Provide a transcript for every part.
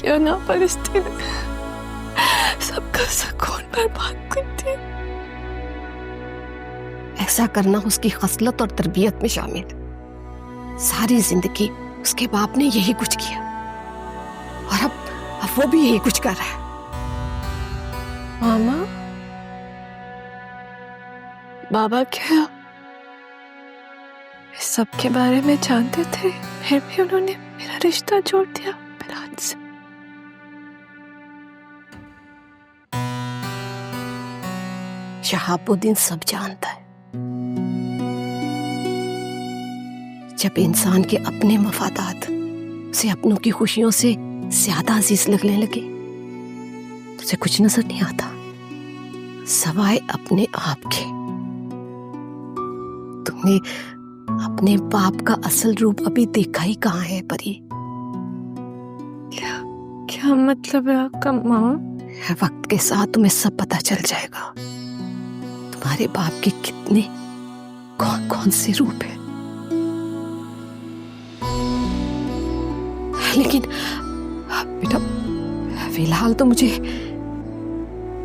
किया ना परिस्थिति ने, सबका सुकून बर्बाद कर दिया। ऐसा करना उसकी खसलत और तरबियत में शामिल है। सारी जिंदगी उसके बाप ने यही कुछ किया और अब वो भी यही कुछ कर रहा है। मामा, बाबा क्या इस सब के बारे में जानते थे, फिर भी उन्होंने मेरा रिश्ता जोड़ दिया बिलाल से। शहाबुद्दीन सब जानता है। जब इंसान के अपने मफादात उसे अपनों की खुशियों से ज्यादा अजीज लगने लगे, तुझे कुछ नजर नहीं आता सवाए अपने आप के। तुमने अपने बाप का असल रूप अभी देखा ही कहाँ है परी? क्या मतलब है आपका मामा? वक्त के साथ तुम्हें सब पता चल जाएगा, तुम्हारे बाप के कितने कौन कौन से रूप है। लेकिन बेटा, फिलहाल तो मुझे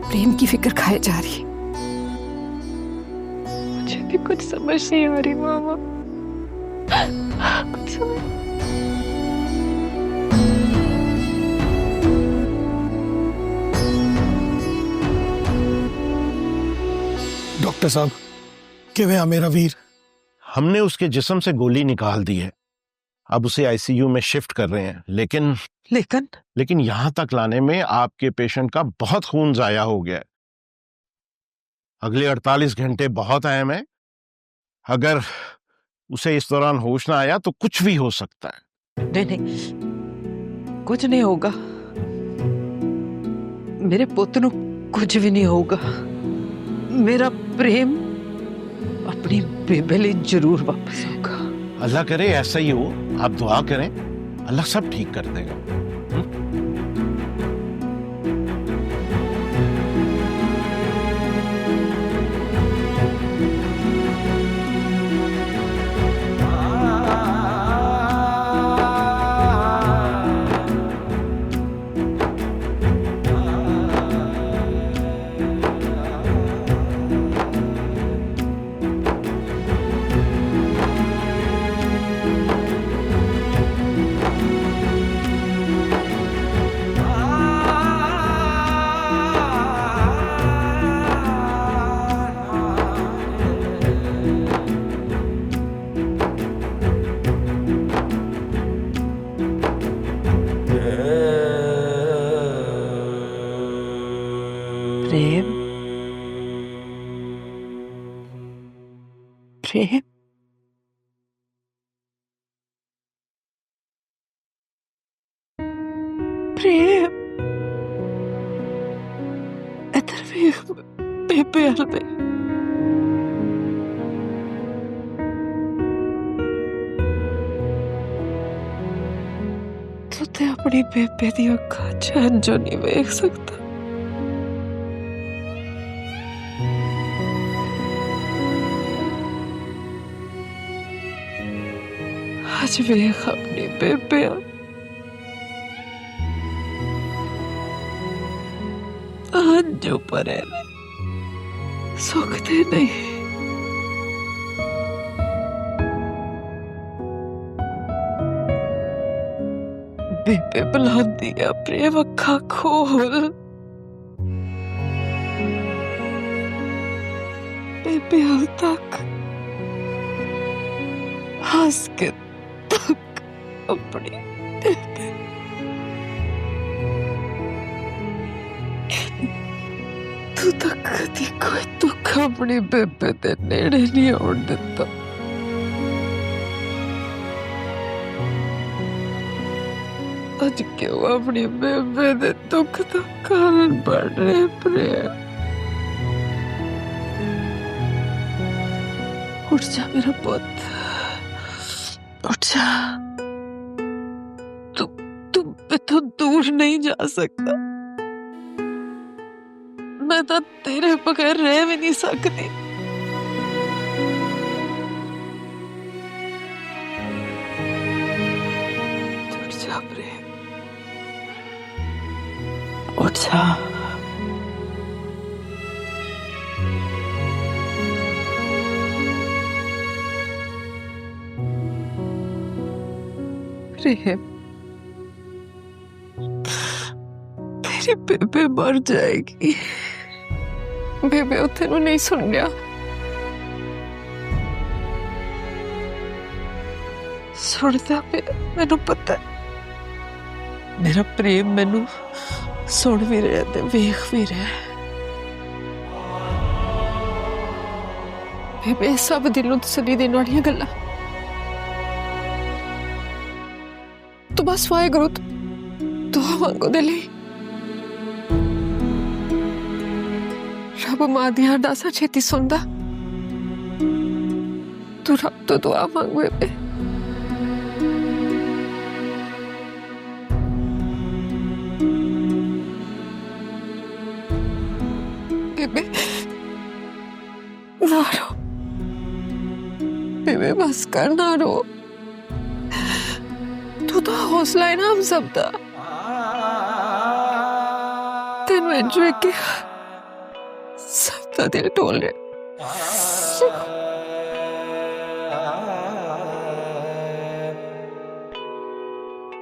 प्रेम की फिक्र खाए जा रही है। मुझे भी कुछ समझ नहीं आ रही मामा, कुछ समझ। डॉक्टर साहब, किवें मेरा वीर? हमने उसके जिस्म से गोली निकाल दी है, अब उसे आईसीयू में शिफ्ट कर रहे हैं। लेकिन यहां तक लाने में आपके पेशेंट का बहुत खून जाया हो गया है। अगले 48 घंटे बहुत अहम है। अगर उसे इस दौरान होश ना आया तो कुछ भी हो सकता है। नहीं, कुछ नहीं होगा। मेरे पुੱਤ ਨੂੰ कुछ भी नहीं होगा। मेरा प्रेम अपनी बेबे लिए जरूर वापस होगा। अल्लाह करे ऐसा ही हो, आप दुआ करें, अल्लाह सब ठीक कर देगा। प्रेम, प्रेम, प्रेम, इधर भी बेबे हलवे। तू ते अपनी बेबे दी अखां चैन जो नहीं वेख सकता। आज वेख अपनी बेबे जो पर है सुखते नहीं। बेबे बुलाती है, प्रेम अखा खोल। बेबे हाल तक हंस के तक अपनी बेबे। तू तो कदी कोई दुख अपनी बेबे दे नेड़े नहीं आउण दिता। अज क्यों अपनी बेबे दे दुख का कारण बन रहे प्रेम? उठ जा मेरा पुत, उठ जा। तू दूर नहीं जा सकता। मैं तो तेरे बगैर रह भी नहीं सकती। उठ जा प्रेम, अच्छा, प्रेम, तेरी बेबे मर जाएगी। बेबे तेनू नहीं सुन लिया। सुनता मैनू पता है, मेरा प्रेम मैनू सुन भी रहा ते वेख भी रहा है। बेबे सब दिलों तसल्ली देने वाली गल्लां तू बस वाहेगुरू दुआ मांगो दे लई। रब मां दी अरदासां छेती सुनदा। तू रब तो दुआ मांग बेबे। बेबे ना रो, बेबे बस कर ना रो। तू तो हौसला है ना हम सब दा। तेन एंजॉय के सबका दिल टोल रहे।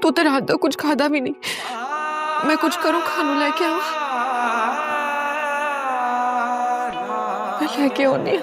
तू तो रात कुछ खादा भी नहीं। मैं कुछ करूं, खानू लेके आवा। मैं लेके आनी।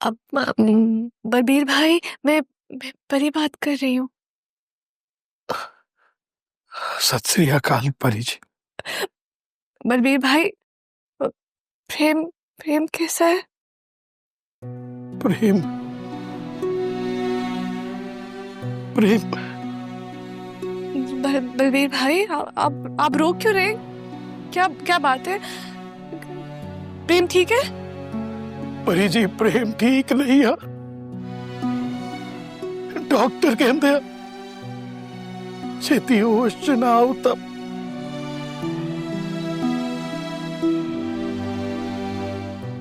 अब बलबीर भाई, मैं परी बात कर रही हूँ। सत श्री अकाल परी जी। बलबीर भाई, प्रेम प्रेम कैसा है? प्रेम प्रेम बलबीर भाई, आप रो क्यों रहे? क्या क्या बात है? प्रेम ठीक है? परी जी प्रेम ठीक नहीं है। डॉक्टर कहते हैं छेती होश च ना आओ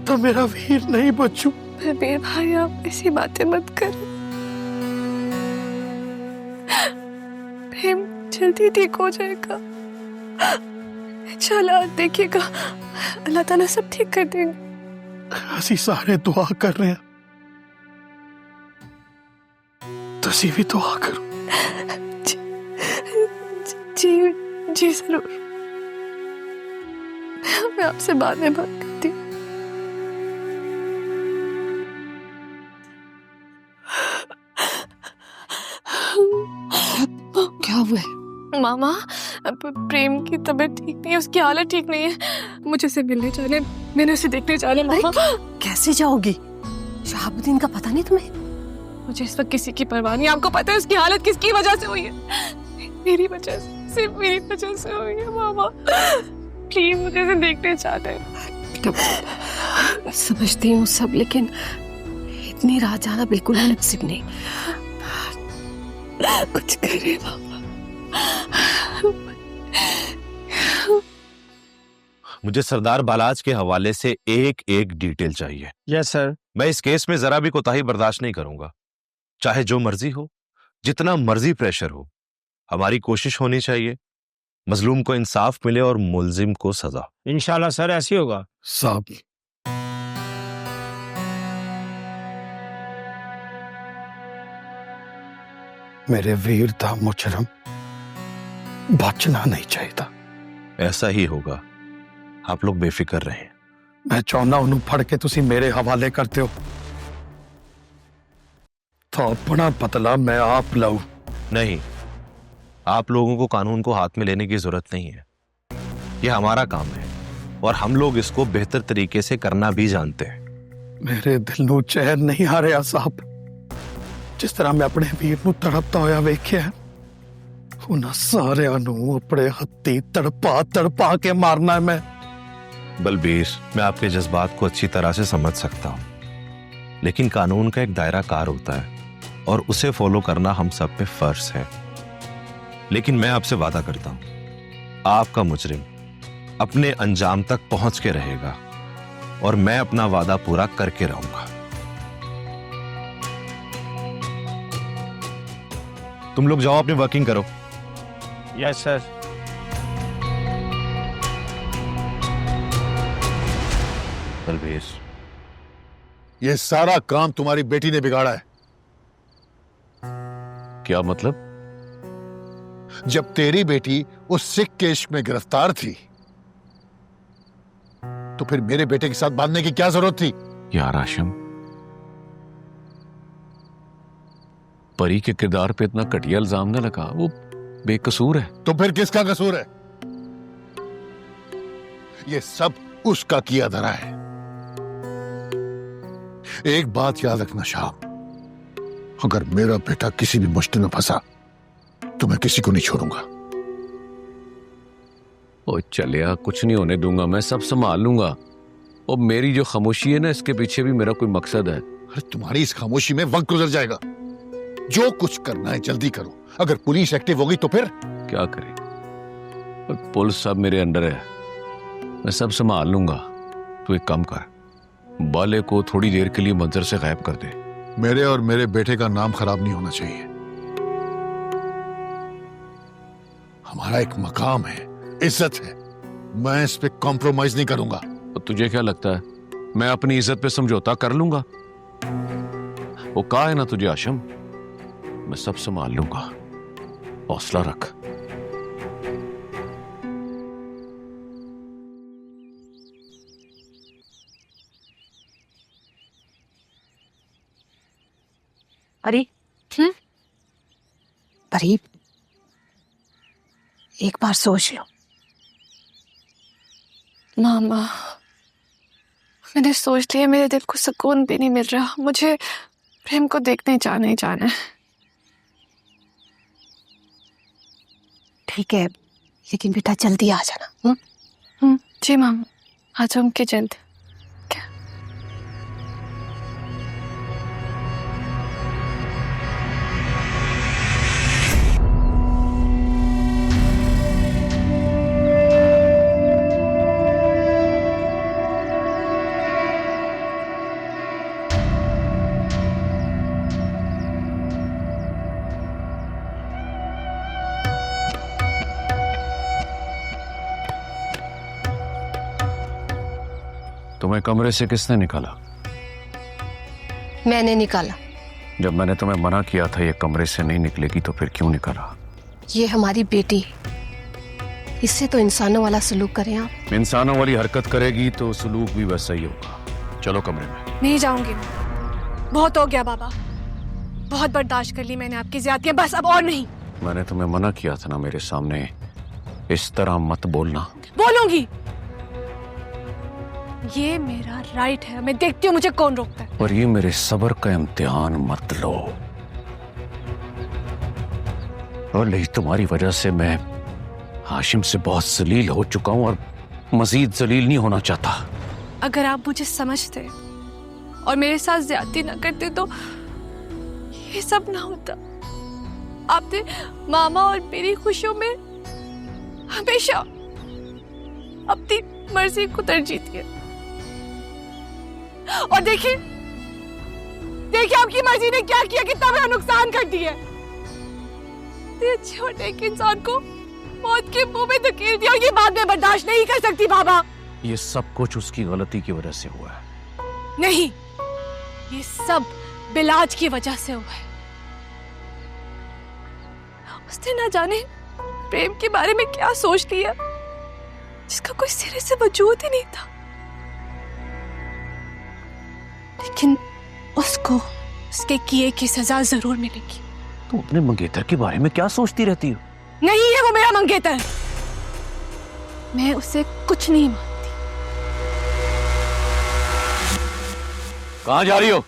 तो मेरा वीर नहीं बचू। बलबीर भाई, आप ऐसी बातें मत करो। प्रेम जल्दी ठीक हो जाएगा इंशाल्लाह। देखिएगा, अल्लाह ताला सब ठीक कर देंगे। ਅਸੀਂ ਸਾਰੇ दुआ कर रहे हैं, तुसी भी दुआ करो। जी जी जरूर। मैं आपसे बाद में बात करती हूँ। क्या हुआ है? मामा, प्रेम की तबीयत ठीक नहीं है, उसकी हालत ठीक नहीं है। मुझे उसे मिलने चले, मैंने उसे देखने चले। मामा कैसे जाओगी? शहाबुद्दीन का पता नहीं तुम्हें? मुझे इस वक्त किसी की परवाह नहीं। आपको पता है उसकी हालत किसकी वजह से हुई है? मेरी वजह से, सिर्फ मेरी वजह से हुई है। मामा प्लीज मुझे उसे देखने चाहते हैं। समझती हूँ सब, लेकिन इतनी रात जाना बिल्कुल नसीब नहीं। कुछ करे मामा। मुझे सरदार बालाज के हवाले से एक एक डिटेल चाहिए। Yes sir. मैं इस केस में जरा भी कोताही बर्दाश्त नहीं करूंगा, चाहे जो मर्जी हो, जितना मर्जी प्रेशर हो। हमारी कोशिश होनी चाहिए मजलूम को इंसाफ मिले और मुलजिम को सजा। इंशाल्लाह सर, ऐसे होगा। साहब, मेरे वीर दा मुजरम बचना नहीं चाहिए। ऐसा ही होगा, आप लोग बेफिक्र रहें। मैं चाहना उन्हें फड़ के तुसी मेरे हवाले करते हो तो अपना बदला मैं आप लाऊं। नहीं, आप लोगों को कानून को हाथ में लेने की जरूरत नहीं है। यह हमारा काम है और हम लोग इसको बेहतर तरीके से करना भी जानते हैं। मेरे दिल नू चैन नहीं आ रहा साहब। जिस तरह मैं अपने वीर नू तड़पता होया वेख्या, उन्हां सारियां नू अपने हत्थी तड़पा तड़पा के मारना है मैं। बलबीर, मैं आपके जज्बात को अच्छी तरह से समझ सकता हूं, लेकिन कानून का एक दायरा कार होता है और उसे फॉलो करना हम सब पे फर्ज है। लेकिन मैं आपसे वादा करता हूं, आपका मुजरिम अपने अंजाम तक पहुंच के रहेगा और मैं अपना वादा पूरा करके रहूंगा। तुम लोग जाओ, अपनी वर्किंग करो। Yes sir. बलबीर, ये सारा काम तुम्हारी बेटी ने बिगाड़ा है। क्या मतलब? जब तेरी बेटी उस सिख के इश्क में गिरफ्तार थी तो फिर मेरे बेटे के साथ बांधने की क्या जरूरत थी? यार आशिम, परी के किरदार पे इतना घटिया इल्जाम न लगा, वो बेकसूर है। तो फिर किसका कसूर है? ये सब उसका किया धरा है। एक बात याद रखना शाह, अगर मेरा बेटा किसी भी मुश्किल में फंसा तो मैं किसी को नहीं छोड़ूंगा। ओ चलिया, कुछ नहीं होने दूंगा, मैं सब संभाल लूंगा। और मेरी जो खामोशी है ना, इसके पीछे भी मेरा कोई मकसद है। अरे तुम्हारी इस खामोशी में वक्त गुजर जाएगा। जो कुछ करना है जल्दी करो। अगर पुलिस एक्टिव होगी तो फिर क्या करें? पुलिस सब मेरे अंडर है, मैं सब संभाल लूंगा। तू एक काम कर, बाले को थोड़ी देर के लिए मंजर से गायब कर दे। मेरे और मेरे बेटे का नाम खराब नहीं होना चाहिए। हमारा एक मकाम है, इज्जत है, मैं इस पे कॉम्प्रोमाइज नहीं करूंगा। तो तुझे क्या लगता है मैं अपनी इज्जत पे समझौता कर लूंगा? वो कहा है ना तुझे आशम, मैं सब संभाल लूंगा, हौसला रख। अरे परी, एक बार सोच लो। मामा, मैंने सोच लिया, मेरे दिल को सुकून भी नहीं मिल रहा। मुझे प्रेम को देखने जाना ही जाना है। ठीक है, लेकिन बेटा जल्दी आ जाना। जी मामा, आ जाऊंगी जल्द। क्या? तुम्हें कमरे से किसने निकाला? मैंने निकाला। जब मैंने तुम्हें मना किया था ये कमरे से नहीं निकलेगी, तो फिर क्यों निकाला? ये हमारी बेटी, इससे तो इंसानों वाला सलूक करें आप। इंसानों वाली हरकत करेगी तो सलूक भी वैसा ही होगा। चलो कमरे में। नहीं जाऊंगी, बहुत हो गया बाबा, बहुत बर्दाश्त कर ली मैंने आपकी ज्यादतियां, बस अब और नहीं। मैंने तुम्हें मना किया था ना मेरे सामने इस तरह मत बोलना। बोलूंगी, ये मेरा राइट है, मैं देखती हूँ मुझे कौन रोकता है। और ये मेरे सब्र का इम्तिहान मत लो, और नहीं तुम्हारी वजह से मैं हाशिम से बहुत जलील हो चुका हूं और मजीद जलील नहीं होना चाहता। अगर आप मुझे समझते और मेरे साथ ज्यादती न करते तो ये सब ना होता। आपने मामा और मेरी खुशियों में हमेशा अपनी मर्जी को तरजीह दी है। और देखिए आपकी मर्जी ने क्या किया, कितना बड़ा नुकसान कर दिया। छोटे एक इंसान को मौत के मुंह में धकेल दिया, और ये बात मैं बर्दाश्त नहीं कर सकती बाबा। ये सब कुछ उसकी गलती की वजह से हुआ है। नहीं, ये सब बिलाज की वजह से हुआ है। उसने ना जाने प्रेम के बारे में क्या सोच लिया, जिसका कोई सिरे से वजूद ही नहीं था। लेकिन उसको उसके किए की सजा जरूर मिलेगी। तुम अपने मंगेतर के बारे में क्या सोचती रहती हो? नहीं है वो मेरा मंगेतर, मैं उसे कुछ नहीं मानती। कहां जा रही हो?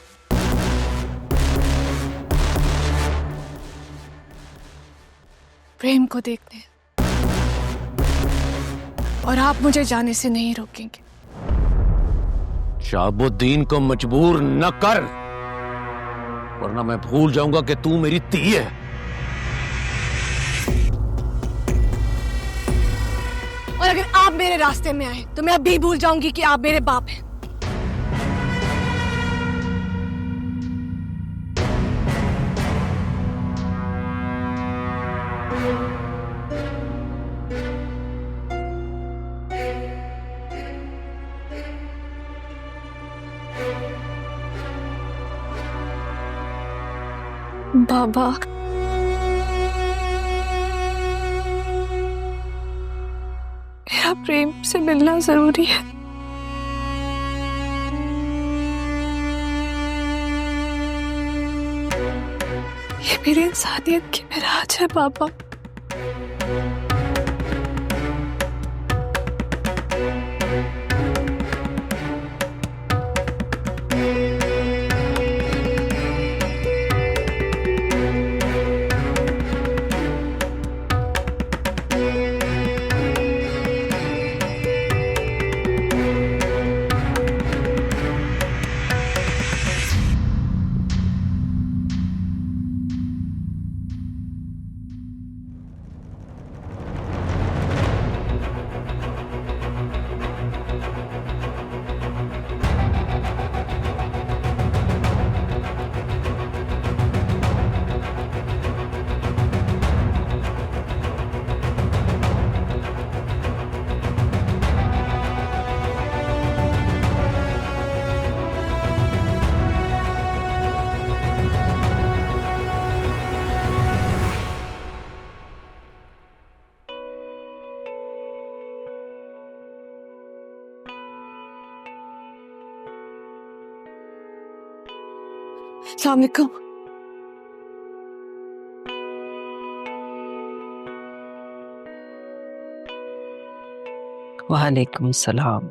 प्रेम को देखने, और आप मुझे जाने से नहीं रोकेंगे। शहाबुद्दीन को मजबूर न कर, वरना मैं भूल जाऊंगा कि तू मेरी धी है। और अगर आप मेरे रास्ते में आए तो मैं अब भी भूल जाऊंगी कि आप मेरे बाप हैं। बाबा, मेरा प्रेम से मिलना जरूरी है। ये मेरी इंसानियत की मिराज है बाबा। अस्सलाम वालेकुम। वालेकुम सलाम।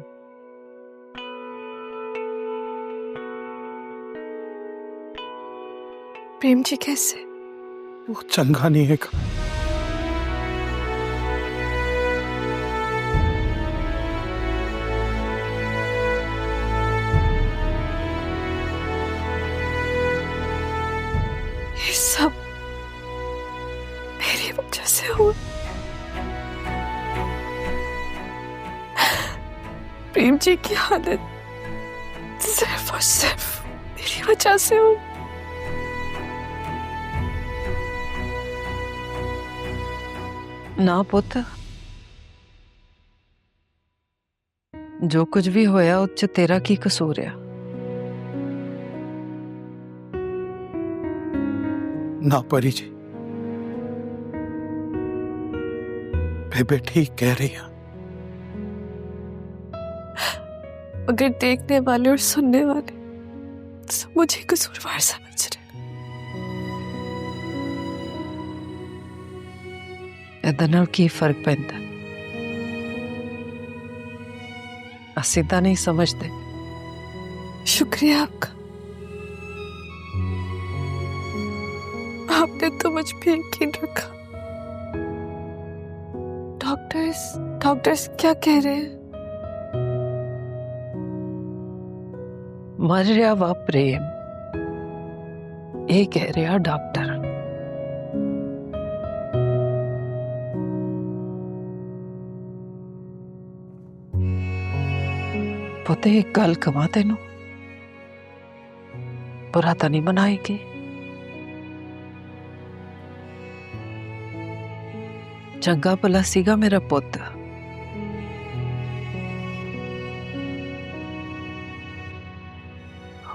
प्रेम जी कैसे? वो चंगा नहीं है। ये सब मेरी वजह से हुआ। प्रेम जी की हालत सिर्फ और सिर्फ मेरी वजह से हुई। ना पुत, जो कुछ भी होया उस च तेरा की कसूर है? ना परी जी, बेबे ठीक कह रही है। अगर देखने वाले और सुनने वाले सब मुझे कसूरवार समझ रहे, ਇਹਦੇ ਨਾਲ ਕੀ फर्क पैंदा? ਅਸੀਂ ਤਾਂ नहीं समझते। शुक्रिया आपका। आपने तो मुझ पे यकीन रखा। डॉक्टर्स क्या कह रहे हैं? मर रहा वा प्रेम, ये कह रहा डॉक्टर। पुते एक गल कमा, तेनू बुरा तो नहीं मनाएगी? चंगा भला सीगा मेरा पुत।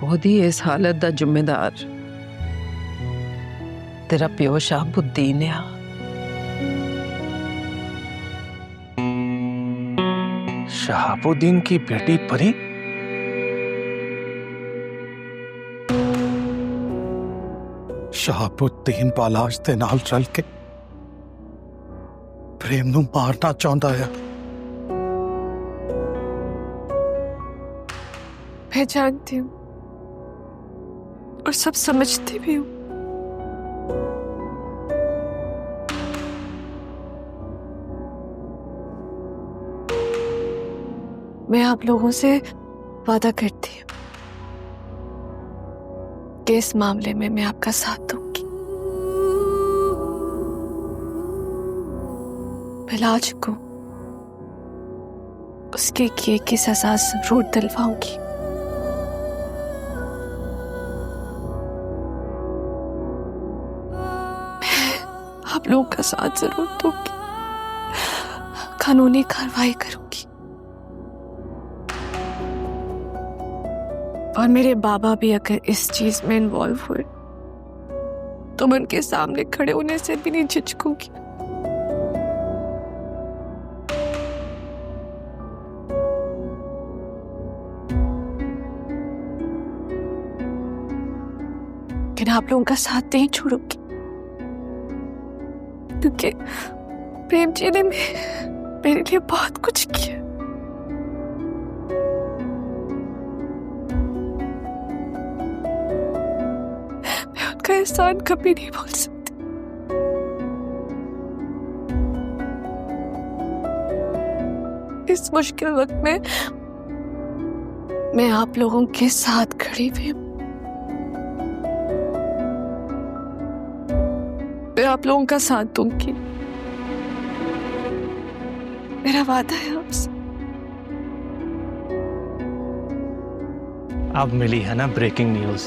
ओदी इस हालत दा जिम्मेदार तेरा प्यो शहाबुद्दीन आ। शहाबुद्दीन की बेटी परी? शहाबुद्दीन बालाज दे नाल चल के प्रेम नू मारना चाहता है। मैं जानती हूँ और सब समझती भी हूँ। मैं आप लोगों से वादा करती हूँ कि इस मामले में मैं आपका साथ दूंगी। मैं लाज को उसके किए की सजा जरूर दिलवाऊंगी। आप लोगों का साथ जरूर दूंगी, कानूनी कार्रवाई करूंगी। और मेरे बाबा भी अगर इस चीज में इन्वॉल्व हुए तो मैं उनके सामने खड़े होने से भी नहीं झिझकूंगी। लेकिन आप लोगों का साथ नहीं छोड़ूंगी, क्योंकि प्रेम जी ने मेरे लिए बहुत कुछ किया। मैं उनका एहसान कभी नहीं भूल सकती। इस मुश्किल वक्त में मैं आप लोगों के साथ खड़ी हुई हूँ। मैं आप लोगों का साथ दूंगी, मेरा वादा है आपसे। अब मिली है ना ब्रेकिंग न्यूज।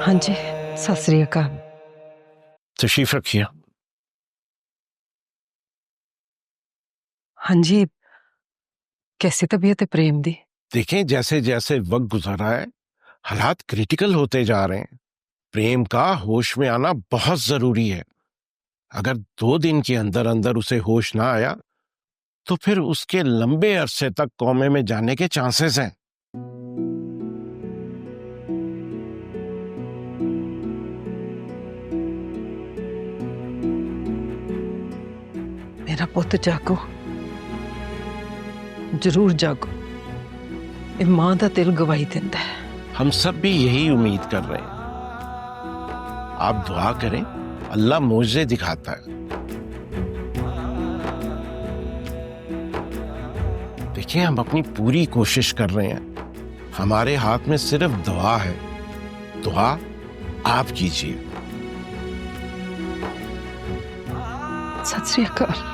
हाँ जी, सत श्री अकाल। तशरीफ रखिए। हाँ जी, कैसी तबीयत है प्रेम दी? देखें, जैसे जैसे वक्त गुजर रहा है हालात क्रिटिकल होते जा रहे हैं। प्रेम का होश में आना बहुत जरूरी है। अगर 2 दिन के अंदर अंदर उसे होश ना आया तो फिर उसके लंबे अरसे तक कोमे में जाने के चांसेस हैं। मेरा पुੱਤ जागो, जरूर जागो। ये मां दा दिल गवाही दिंदा है। हम सब भी यही उम्मीद कर रहे हैं। आप दुआ करें, अल्लाह मोज़े दिखाता है। देखिए, हम अपनी पूरी कोशिश कर रहे हैं। हमारे हाथ में सिर्फ दुआ है। दुआ आप कीजिए। सत श्री अकाल।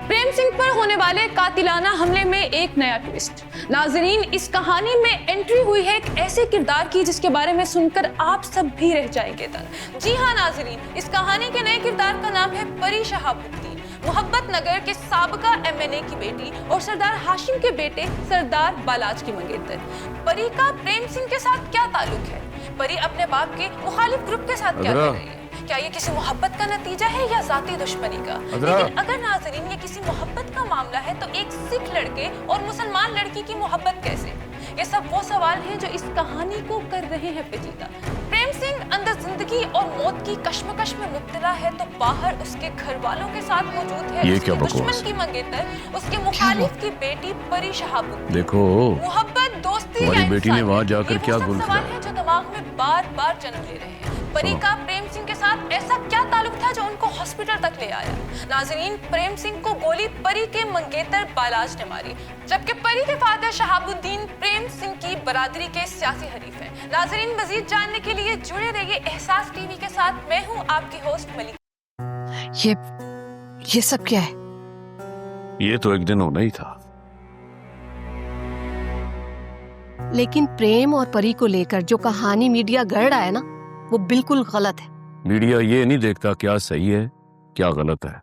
प्रेम सिंह पर होने वाले कातिलाना हमले में एक नया ट्विस्ट। नाजरीन, इस कहानी में एंट्री हुई है एक ऐसे किरदार की जिसके बारे में सुनकर आप सब भी रह जाएंगे दंग। जी हाँ नाजरीन, इस कहानी के नए किरदार का नाम है परी शहाबुद्दीन, मोहब्बत नगर के साबका MNA की बेटी और सरदार हाशिम के बेटे सरदार बालाज की मंगेतर। परी का प्रेम सिंह के साथ क्या ताल्लुक है? परी अपने बाप के मुखालिफ ग्रुप के साथ क्या कर रही है? क्या ये किसी मोहब्बत का नतीजा है या जाती दुश्मनी का? लेकिन अगर नाजरीन ये किसी मोहब्बत का मामला है तो एक सिख लड़के और मुसलमान लड़की की मोहब्बत कैसे? ये सब वो सवाल हैं जो इस कहानी को कर रहे हैं पेचीदा। प्रेम सिंह अंदर जिंदगी और मौत की कश्मकश में मुब्तला है तो बाहर उसके घर वालों के साथ मौजूद है उसके दुश्मन की मंगेतर, उसके मुखालिफ की बेटी परी शहाबुद्दीन। देखो, मोहब्बत, दोस्ती, तुम्हारी बेटी ने वहां जाकर क्या गुल किया है जो दिमाग में बार बार जन्म ले रहे हैं। परी का प्रेम सिंह के साथ ऐसा क्या ताल्लुक था जो उनको हॉस्पिटल तक ले आया? नाजरीन, प्रेम सिंह को गोली परी के मंगेतर बालाज ने मारी, जबकि परी के फादर शहाबुद्दीन प्रेम सिंह की बरादरी के सियासी हरीफ हैं। नाजरीन, मजीद जानने के लिए जुड़े रहिए एहसास टीवी के साथ। मैं हूं आपकी होस्ट मलिक। ये सब क्या है? ये तो एक दिन होना ही था। लेकिन प्रेम और परी को लेकर जो कहानी मीडिया गढ़ रहा है ना, वो बिल्कुल गलत है। मीडिया ये नहीं देखता क्या सही है क्या गलत है?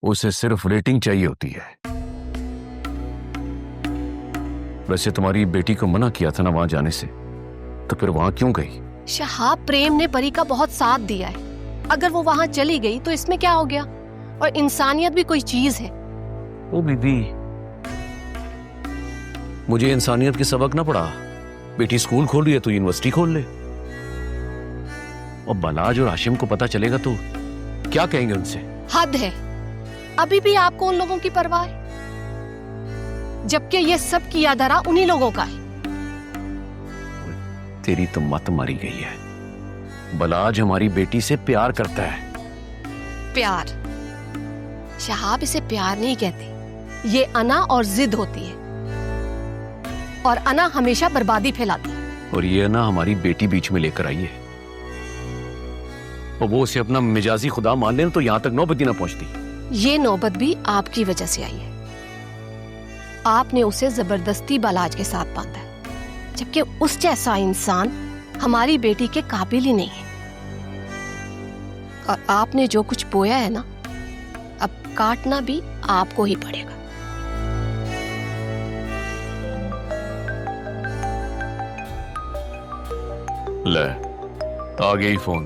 उसे सिर्फ रेटिंग चाहिए होती है। वैसे तुम्हारी बेटी को मना किया था ना वहां जाने से, तो फिर वहां क्यों गई? शहाब, प्रेम ने परी का बहुत साथ दिया है। अगर वो वहां चली गई तो इसमें क्या हो गया? और इंसानियत भी कोई चीज है। ओ बीबी, मुझे इंसानियत के सबक ना पड़ा। बेटी स्कूल खोल रही है तो यूनिवर्सिटी खोल ले। और बलाज और हाशिम को पता चलेगा तो क्या कहेंगे उनसे? हद है, अभी भी आपको उन लोगों की परवाह है, जबकि ये सब किया धरा उन्हीं लोगों का है। तेरी तो मत मारी गई है। बलाज हमारी बेटी से प्यार करता है। प्यार? शहाब, इसे प्यार नहीं कहते, ये अना और जिद होती है, और अना हमेशा बर्बादी फैलाती है। और ये ना हमारी बेटी बीच में लेकर आई है, और वो उसे अपना मिजाजी खुदा मान ले तो यहां तक नौबत ही ना पहुंचती। ये नौबत भी आपकी वजह से आई है। आपने उसे जबरदस्ती बलाज के साथ बांधा है, जबकि उस जैसा इंसान हमारी बेटी के काबिल ही नहीं है। और आपने जो कुछ बोया है ना, अब काटना भी आपको ही पड़ेगा। ले, आ गई फोन।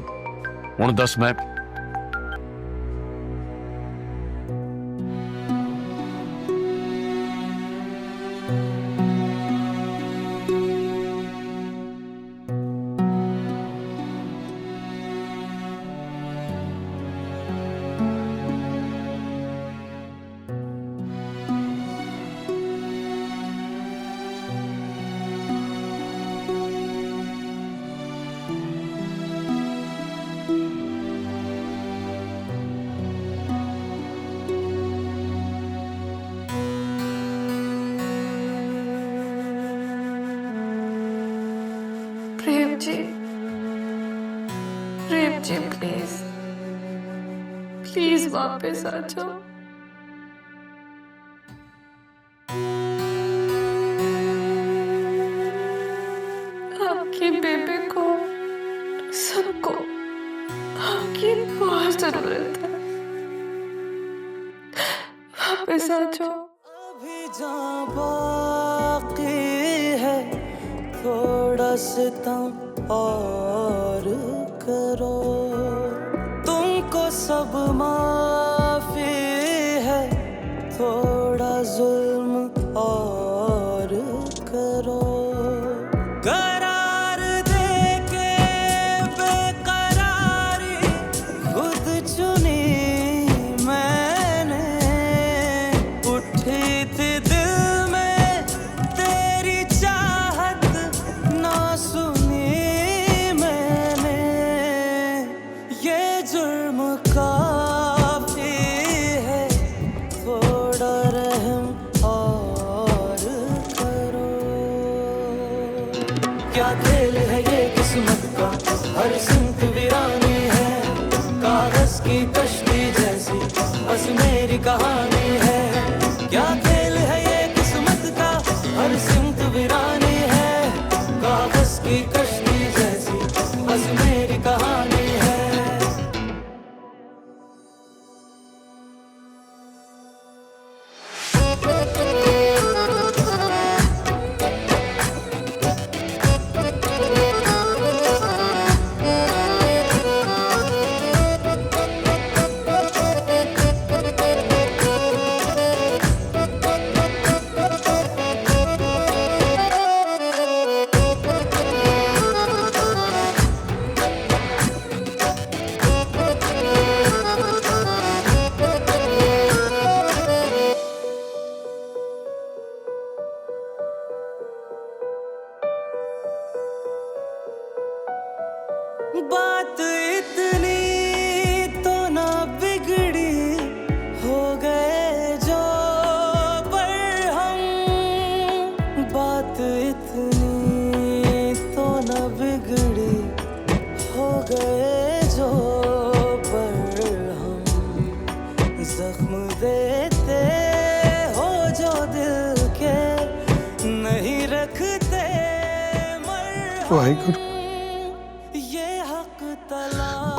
हुण दस मैं प्रेम जी, प्रेम जी, प्लीज प्लीज वापस आ जाओ। आपकी बेबी को, सबको आपकी बहुत जरूरत है। वापस आ जाओ। अभी जहाँ बाकी है थोड़ा सितम और करो, तुमको सब माफी है, थोड़ा जुल्म और करो। करार दे के बेकरारी खुद चुनी मैंने, उठी थी दिल में तेरी चाहत ना सुनी मैंने। ये जुर्म काफी है, थोड़ा रहम और करो। क्या खेल है ये किस्मत का, हर सिमत वीरानी है, कागज की कश्ती जैसी बस मेरी कहानी है। क्या खेल है ये किस्मत का, हर सिमत वीरानी है, कागज की कश्ती जैसी बस मेरी कहानी है। बात इतनी तो ना बिगड़ी, हो गए जो पर हम। बात इतनी तो ना बिगड़ी, हो गए जो पर हम। जख्म देते हो जो दिल के नहीं रखते मरहम। वाहिगुरु,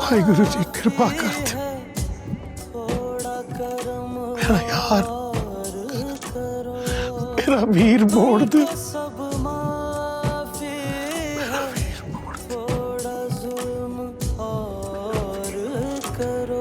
वाहिगुरु जी कृपा करते, मेरा यार, मेरा वीर मोड़ दे। सब माफी है, थोड़ा जुल्म और करो।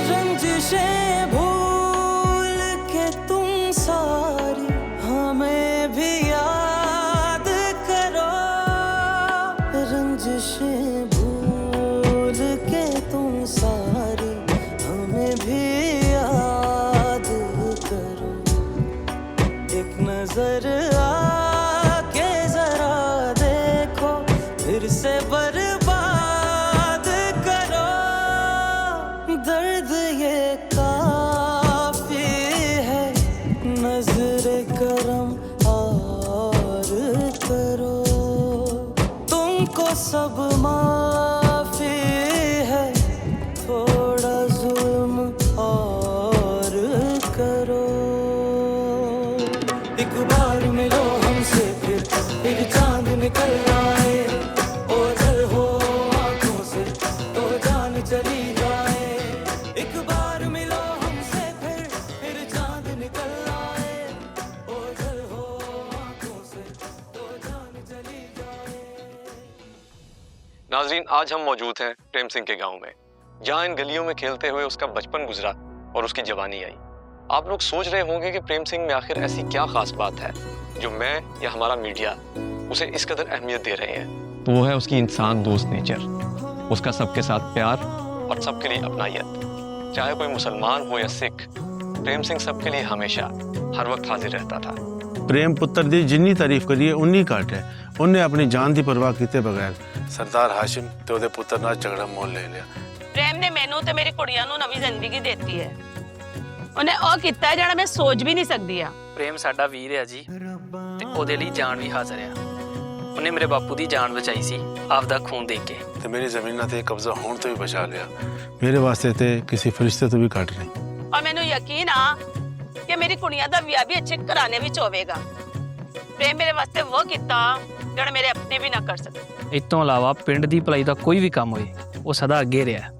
रंजिशें भूल के तुम सारी हमें भी याद करो। रंजिशें भूल के तुम सारी हमें भी याद करो। एक नजर आके जरा देखो, फिर से बर्बाद करो। दर्द ये काफी है, नजर करम और करो। तुमको सब माफी है, थोड़ा जुल्म और करो। एक बार मिलो हमसे फिर चांद निकल आए। ओझल हो आंखों से तो जान चली जाए। एक बार मिलो हमसे फिर चांद निकल आए। ओझल हो आंखों से तो जान चली जाए। नाजरीन, आज हम मौजूद हैं प्रेम सिंह के गांव में, जहां इन गलियों में खेलते हुए उसका बचपन गुजरा और उसकी जवानी आई। आप लोग सोच रहे होंगे कि प्रेम सिंह में आखिर ऐसी क्या खास बात है जो मैं या हमारा मीडिया उसे इस कदर अहमियत दे रहे हैं। तो वो है उसकी इंसान दोस्त नेचर, उसका सबके साथ प्यार और सबके लिए अपनायत। चाहे कोई मुसलमान हो या सिख, प्रेम सिंह सबके लिए हमेशा हर वक्त हाजिर रहता था। प्रेम पुत्र दी जिन्नी तारीफ करिए उन्नी घट है। उन्हें अपनी जान की परवाह किए बगैर सरदार हाशिम ते ओदे पुत्र नाल झगड़ा मोल ले लिया। प्रेम ने मैनू ते मेरी कुड़ियां नू नवी जिंदगी देती है। उन्हें ਉਹ ਕੀਤਾ ਹੈ ਜਿਹੜਾ ਮੈਂ ਸੋਚ ਵੀ ਨਹੀਂ ਸਕਦੀ ਆ। ਪ੍ਰੇਮ ਸਾਡਾ ਵੀਰ ਹੈ ਜੀ ਤੇ ਉਹਦੇ ਲਈ ਜਾਨ ਵੀ ਹਾਜ਼ਰ ਆ। ਉਹਨੇ ਮੇਰੇ ਬਾਪੂ ਦੀ ਜਾਨ ਬਚਾਈ ਸੀ ਆਪਦਾ ਖੂਨ ਦੇ ਕੇ ਤੇ ਮੇਰੀ ਜ਼ਮੀਨਾਂ ਤੇ ਕਬਜ਼ਾ ਹੋਣ ਤੋਂ ਵੀ ਬਚਾ ਲਿਆ। ਮੇਰੇ ਵਾਸਤੇ ਤੇ ਕਿਸੇ ਫਰਿਸ਼ਤੇ ਤੋਂ ਵੀ ਘੱਟ ਨਹੀਂ। ਔਰ ਮੈਨੂੰ ਯਕੀਨ ਆ ਕਿ ਮੇਰੀ ਕੁੜੀਆਂ ਦਾ ਵਿਆਹ ਵੀ ਅੱਛੇ ਘਰਾਣੇ ਵਿੱਚ ਹੋਵੇਗਾ। ਪ੍ਰੇਮ ਮੇਰੇ ਵਾਸਤੇ ਉਹ ਕੀਤਾ ਜਿਹੜਾ ਮੇਰੇ ਆਪਣੇ ਵੀ ਨਾ ਕਰ ਸਕੇ। ਇਸ ਤੋਂ ਇਲਾਵਾ ਪਿੰਡ ਦੀ ਭਲਾਈ ਦਾ ਕੋਈ ਵੀ ਕੰਮ ਹੋਏ ਉਹ ਸਦਾ ਅੱਗੇ ਰਿਹਾ।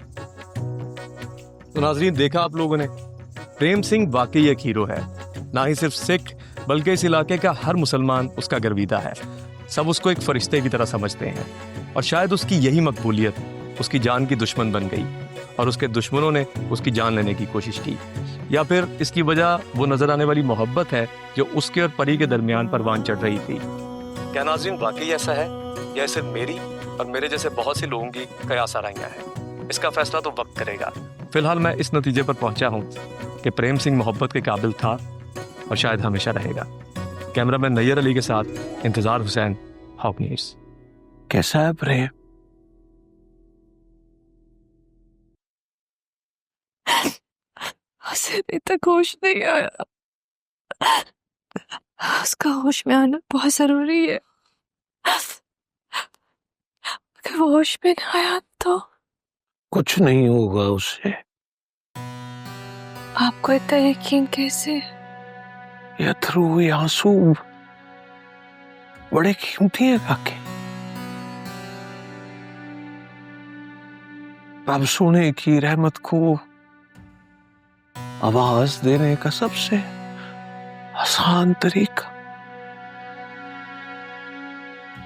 तो नाजरीन, देखा आप लोगों ने, प्रेम सिंह वाकई एक हीरो है। ना ही सिर्फ सिख बल्कि इस इलाके का हर मुसलमान उसका गर्विदा है। सब उसको एक फरिश्ते की तरह समझते हैं और शायद उसकी यही मकबूलियत उसकी जान की दुश्मन बन गई और उसके दुश्मनों ने उसकी जान लेने की कोशिश की। या फिर इसकी वजह वो नजर आने वाली मोहब्बत है जो उसके और परी के दरमियान परवान चढ़ रही थी। क्या नाजरीन वाकई ऐसा है या सिर्फ मेरी और मेरे जैसे बहुत से लोगों की कयास आराइयां है? इसका फैसला तो वक्त करेगा। फिलहाल मैं इस नतीजे पर पहुंचा हूं कि प्रेम सिंह मोहब्बत के काबिल था और शायद हमेशा रहेगा। कैमरामैन नैयर अली के साथ इंतजार हुसैन, हॉक न्यूज़। कैसा है प्रेम? उसे अभी तक होश नहीं आया। उसका होश में आना बहुत जरूरी है। अगर वो होश में ना आया तो कुछ नहीं होगा उसे। आपको इतना यकीन कैसे? ये अथरू ये आंसू बड़े कीमती है काके। अब सोने की रहमत को आवाज देने का सबसे आसान तरीका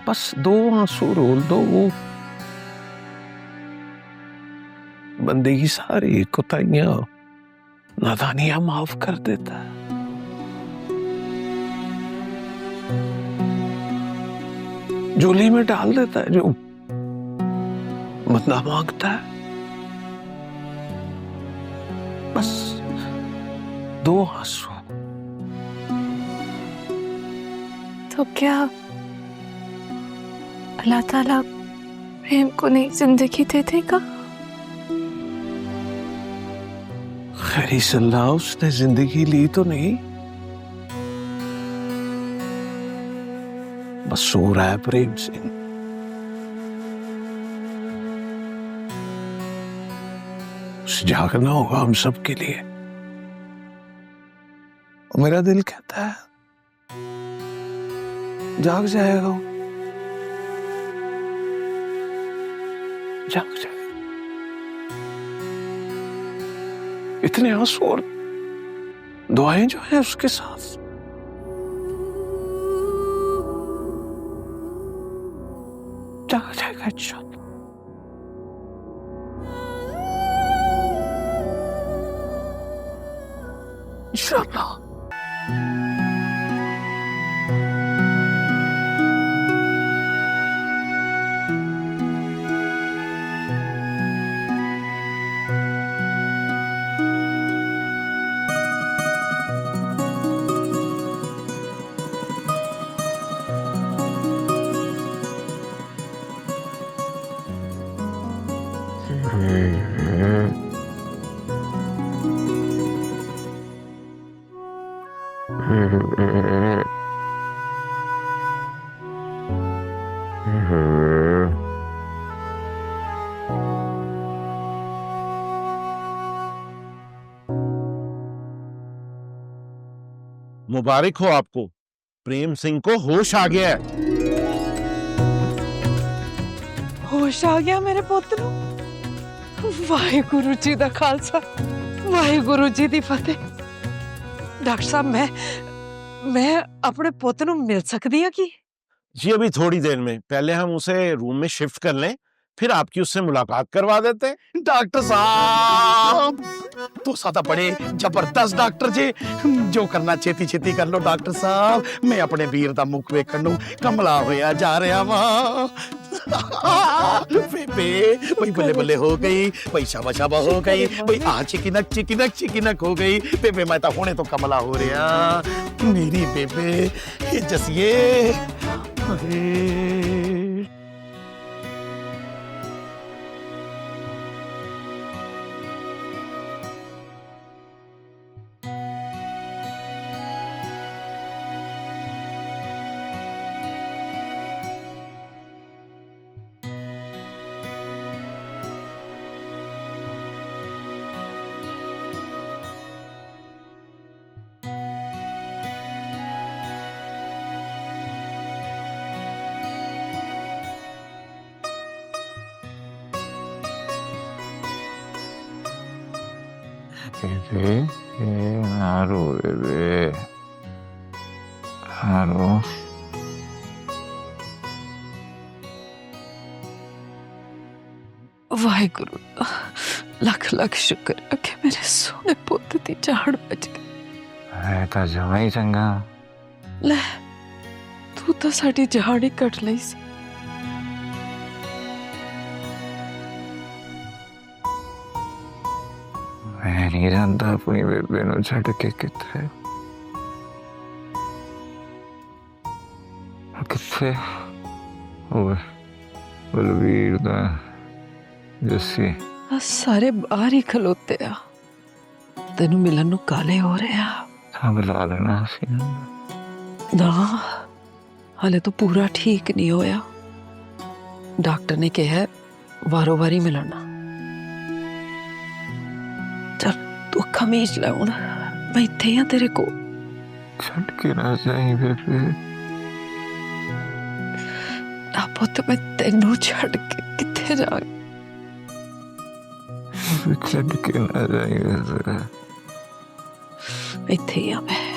बस 2 आंसू रोल दो। वो बंदे की सारी कोताहियां नादानियां माफ कर देता है। झोली में डाल देता है जो बंदा मांगता है। बस 2 आंसू। तो क्या अल्लाह ताला प्रेम को नई जिंदगी दे देगा? खैरी सल्लाह उसने जिंदगी ली तो नहीं, बस सो रहा है प्रेम सिंह। जागना होगा हम सब के लिए। और मेरा दिल कहता है जाग जाएगा वो, जाग जाएगा। इतने आंसू और दुआएं जो हैं उसके साथ। जाग जाएगा इंशाल्लाह। इंशाल्लाह। मुबारक हो आपको, प्रेम सिंह को होश आ गया है। होश आ गया मेरे पुੱਤ ਨੂੰ। ਵਾਹਿਗੁਰੂ ਜੀ ਦਾ ਖਾਲਸਾ, ਵਾਹਿਗੁਰੂ ਜੀ ਦੀ ਫਤਿਹ। डॉक्टर साहब मैं अपने पुੱਤ ਨੂੰ मिल सकती है की? जी अभी थोड़ी देर में, पहले हम उसे रूम में शिफ्ट कर लें, फिर आपकी उससे मुलाकात करवा देते हैं। डॉक्टर साहब तो सादा बड़े जबरदस्त डॉक्टर जी, जो करना छेती छेती कर लो डॉक्टर साहब। मैं अपने वीर दा मुख वेखण नूं कमला होया जा रहा वां। बेबे भाई बल्ले बल्ले हो गई, भाई शाबा शाबा हो गई, भाई आ चिकिनक चिकिनक चिकिनक हो गई। बेबे मैं तो हुणे तो कमला हो रहा मेरी बेबे। ये जसिए हारो बेबे हारो। वाहिगुरु लख लख शुक्र है कि मेरे सोने पुੱਤ ਦੀ ਜਾਨ बच गई। है तो जमा ही चंगा। ले तू तो साडी जान ही कट लई सी। मैं नहीं जानता अपनी बेबे नु छड़ के किथे किथे ओए बलवीर दा जस्सी सारे बाहर ही खलोते आ, तेनू मिलन नु काले हो रहे आ। सब ला लेना सी ना हाले तो पूरा ठीक नहीं होया। डॉक्टर ने कहा वारो वारी मिलना। चल तू अखा मीच ले हुण, मैं इत्थे हां तेरे को। छड़ के ना जाई बेबे। ना पुੱਤ मैं तेनू छड़ के किथे जा। छड़ के ना जाई बेबे। इत्थे ही हां मैं।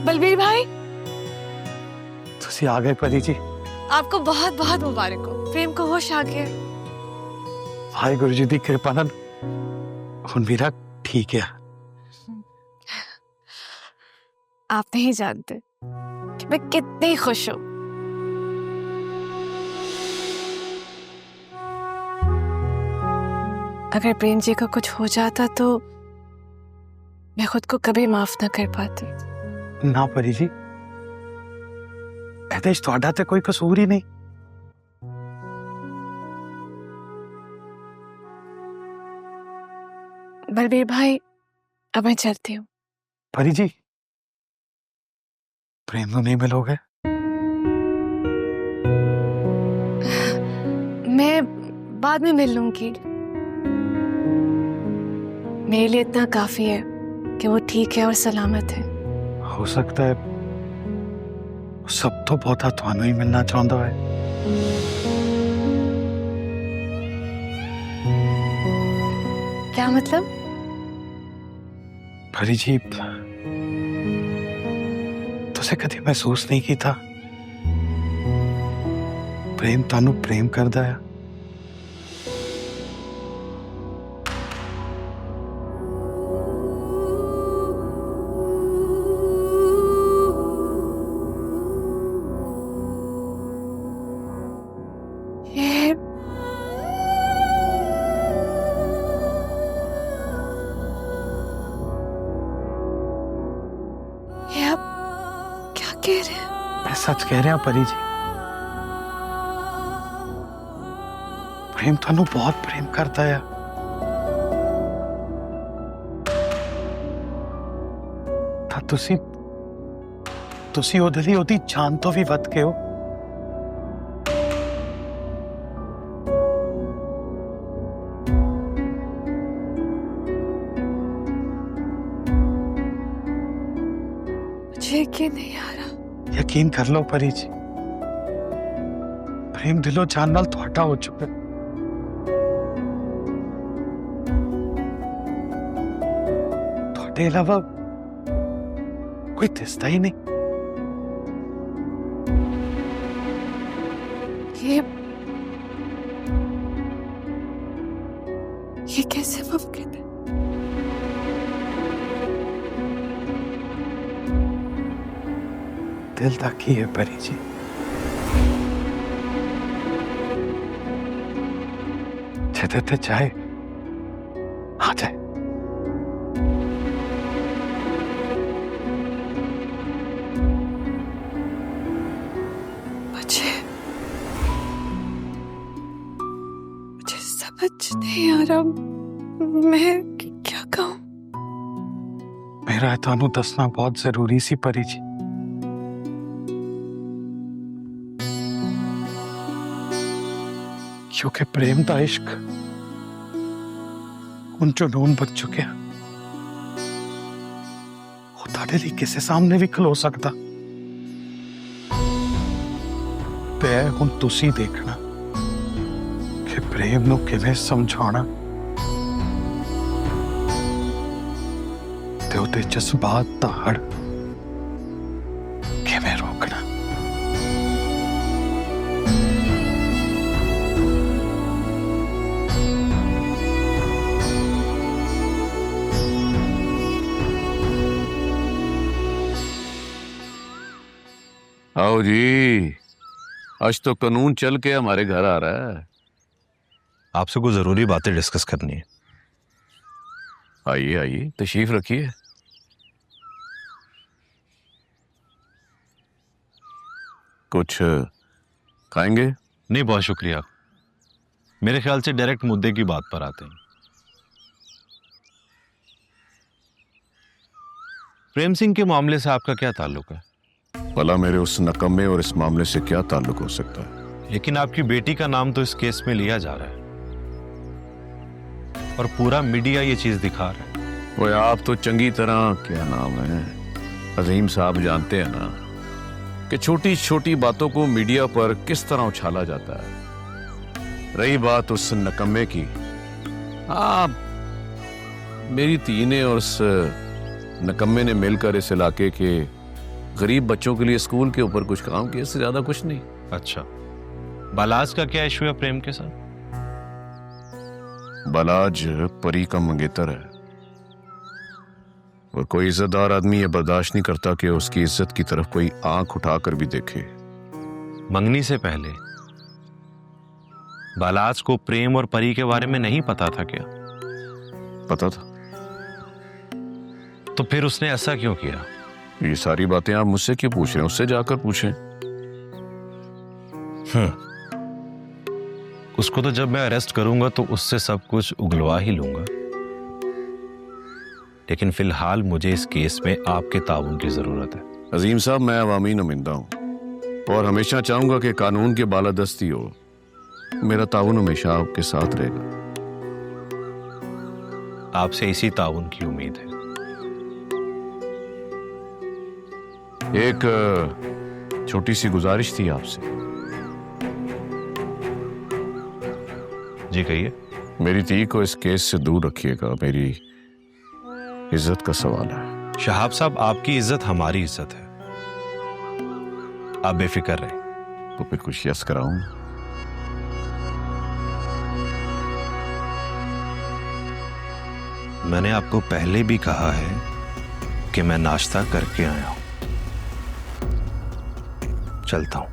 बलबीर भाई तुसी आ गए परी जी। आपको बहुत बहुत मुबारक हो, प्रेम को होश आ गया। वाहिगुरु जी दी कृपा नाल हुण वीरा ठीक है। आप नहीं जानते कि मैं कितनी खुश हूं। अगर प्रेम जी को कुछ हो जाता तो मैं खुद को कभी माफ ना कर पाती। ना परी जी, ਇਹਦੇ ਚ ਤੁਹਾਡਾ ਤੇ ਕੋਈ ਕਸੂਰ ਹੀ ਨਹੀਂ। बलबीर भाई, अब मैं चलती हूँ। परी जी, प्रेम तो नहीं मिलोगे? मैं बाद में मिल लूंगी। मेरे लिए इतना काफी है कि वो ठीक है और सलामत है। हो सकता है सब तो बहुता थानू ही मिलना चाहता है। क्या मतलब? परी जी, तुसे कभी महसूस नहीं किया प्रेम तानू प्रेम करदा है? ये आप क्या कह रहे हैं? मैं सच कह रहा परी जी, प्रेम थानू बहुत प्रेम करता है। ਤਾਂ ਤੁਸੀਂ ਉਹਦੇ ਲਈ ਉਹਦੀ ਜਾਨ ਤੋਂ ਵੀ ਵੱਧ ਕੇ ਹੋ। मुझे यकीन नहीं आ रहा। यकीन कर लो परी जी, प्रेम दिलो जान नाल ਤੁਹਾਡਾ ਹੋ ਚੁੱਕਾ। ਤੁਹਾਡੇ ਇਲਾਵਾ कोई दिसता ही नहीं। ये कैसे मुमकिन है? दिल तक ही है परी जी। जिधर चाहे आ जाए। मुझे समझ नहीं आ रहा मैं क्या कहूं। मेरा थानू दसना बहुत जरूरी सी परी जी। क्योंकि प्रेम का इश्क उन जुनून बच चुके हैं। वो ताड़े लिए किसी सामने भी खलो सकता। ते हुण तुसी देखना कि प्रेम नू किवें समझाना ते उहदे जज्बात दा हड़ किवें रोकना। आओ जी, आज तो कानून चल के हमारे घर आ रहा है। आपसे कुछ जरूरी बातें डिस्कस करनी है। आइए आइए, तशरीफ रखिए। कुछ खाएंगे? नहीं, बहुत शुक्रिया। मेरे ख्याल से डायरेक्ट मुद्दे की बात पर आते हैं। प्रेम सिंह के मामले से आपका क्या ताल्लुक है? भला मेरे उस नकम्मे और इस मामले से क्या ताल्लुक हो सकता है? लेकिन आपकी बेटी का नाम तो इस केस में लिया जा रहा है और पूरा मीडिया ये चीज दिखा रहा है। वो आप तो चंगी तरह, क्या नाम है, अजीम साहब जानते हैं ना कि छोटी छोटी बातों को मीडिया पर किस तरह उछाला जाता है। रही बात उस नकम्मे की, आप मेरी धी ने और उस नकम्मे ने मिलकर इस इलाके के गरीब बच्चों के लिए स्कूल के ऊपर कुछ काम किया, इससे ज्यादा कुछ नहीं। अच्छा, बालाज का क्या इशू है प्रेम के साथ? बालाज परी का मंगेतर है और कोई इज्जतदार आदमी ये बर्दाश्त नहीं करता कि उसकी इज्जत की तरफ कोई आंख उठाकर भी देखे। मंगनी से पहले बालाज को प्रेम और परी के बारे में नहीं पता था क्या? पता था। तो फिर उसने ऐसा क्यों किया? ये सारी बातें आप मुझसे क्यों पूछ रहे हैं? उससे जाकर पूछें। उसको तो जब मैं अरेस्ट करूंगा तो उससे सब कुछ उगलवा ही लूंगा, लेकिन फिलहाल मुझे इस केस में आपके ताउन की जरूरत है। अजीम साहब, मैं अवामी नुमाइंदा हूं और हमेशा चाहूंगा कि कानून की बालादस्ती हो। मेरा ताउन हमेशा आपके साथ रहेगा। आपसे इसी ताउन की उम्मीद है। एक छोटी सी गुजारिश थी आपसे। जी कहिए। मेरी धी को इस केस से दूर रखिएगा, मेरी इज्जत का सवाल है। शहाब साहब, आपकी इज्जत हमारी इज्जत है, आप बेफिक्र रहें। तो फिर कुछ यस कराऊं? मैंने आपको पहले भी कहा है कि मैं नाश्ता करके आया हूं। चलता हूं।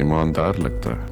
ईमानदार लगता है।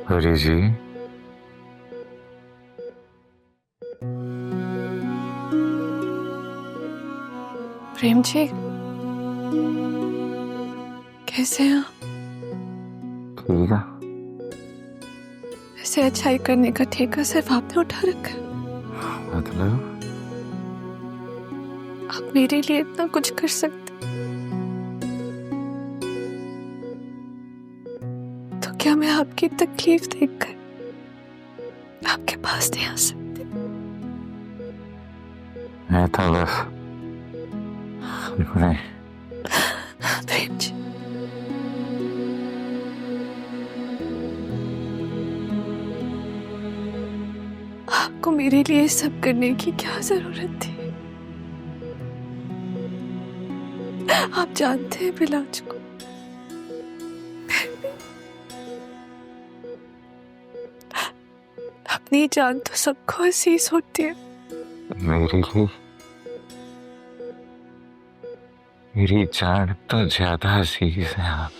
हरी जी, प्रेम जी, कैसे हैं आप? ठीक है। ऐसे अच्छाई करने का ठेका सिर्फ आपने उठा रखा है। मतलब? आप मेरे लिए इतना कुछ कर सकते, तो क्या मैं आपकी तकलीफ देखकर आपके पास नहीं आ सकती? मैं था बस प्रेम जी, आपको मेरे लिए सब करने की क्या जरूरत थी? आप जानते हैं बिलाज को। अपनी जान तो सबको अजीज होती है। मेरी जान तो ज्यादा अजीज है आप।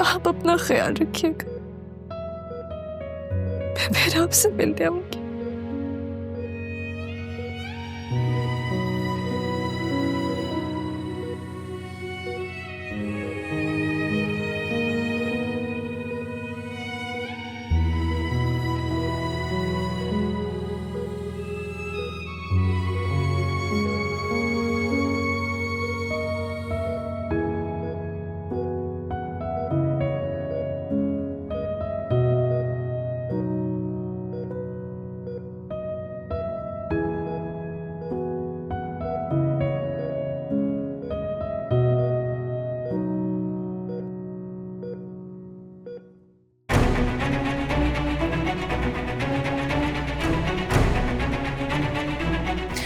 आप अपना ख्याल रखिएगा। मैं फिर आपसे मिलने आऊंगी।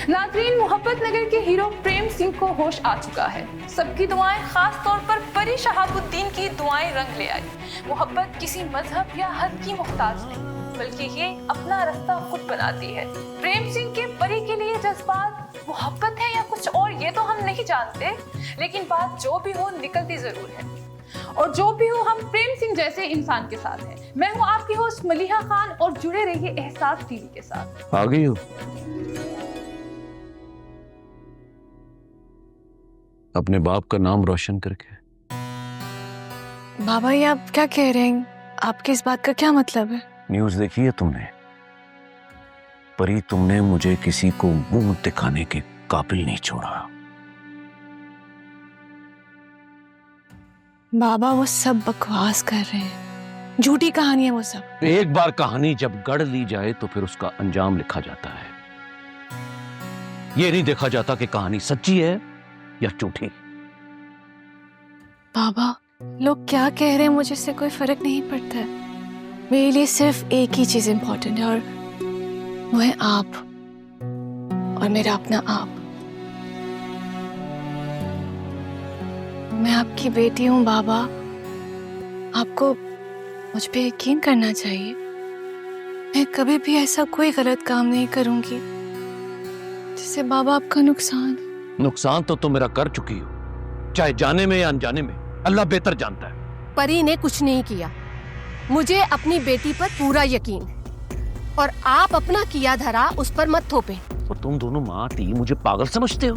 नाज़रीन, मोहब्बत नगर के हीरो प्रेम सिंह को होश आ चुका है। सबकी दुआएं, खास तौर पर परी शहाबुद्दीन की दुआएं रंग ले आई। मोहब्बत किसी मजहब या हद की मोहताज नहीं, बल्कि ये अपना रास्ता खुद बनाती है। प्रेम सिंह के परी के लिए जज्बात मोहब्बत है या कुछ और, ये तो हम नहीं जानते, लेकिन बात जो भी हो निकलती जरूर है। और जो भी हो, हम प्रेम सिंह जैसे इंसान के साथ हैं। मैं हूँ आपकी होस्ट मलिहा खान और जुड़े रहिए एहसास टीवी के साथ। आ गई हो? अपने बाप का नाम रोशन करके। बाबा ये आप क्या कह रहे हैं? आपकी इस बात का क्या मतलब है? न्यूज़ देखी है तुमने? परी, तुमने मुझे किसी को मुंह दिखाने के काबिल नहीं छोड़ा। बाबा वो सब बकवास कर रहे हैं, झूठी कहानी है वो सब। एक बार कहानी जब गढ़ ली जाए तो फिर उसका अंजाम लिखा जाता है। ये नहीं देखा जाता कि कहानी सच्ची है या झूठी। बाबा लोग क्या कह रहे हैं मुझे इससे कोई फर्क नहीं पड़ता है। मेरे लिए सिर्फ एक ही चीज इंपॉर्टेंट है और वो है आप और मेरा अपना आप। मैं आपकी बेटी हूं बाबा, आपको मुझ पे यकीन करना चाहिए। मैं कभी भी ऐसा कोई गलत काम नहीं करूंगी जिससे बाबा आपका नुकसान तो तुम मेरा कर चुकी हो, चाहे जाने में या अनजाने में। अल्लाह बेहतर जानता है। परी ने कुछ नहीं किया, मुझे अपनी बेटी पर पूरा यकीन है और आप अपना किया धरा उस पर मत थोपे। और तुम दोनों माँ टी मुझे पागल समझते हो?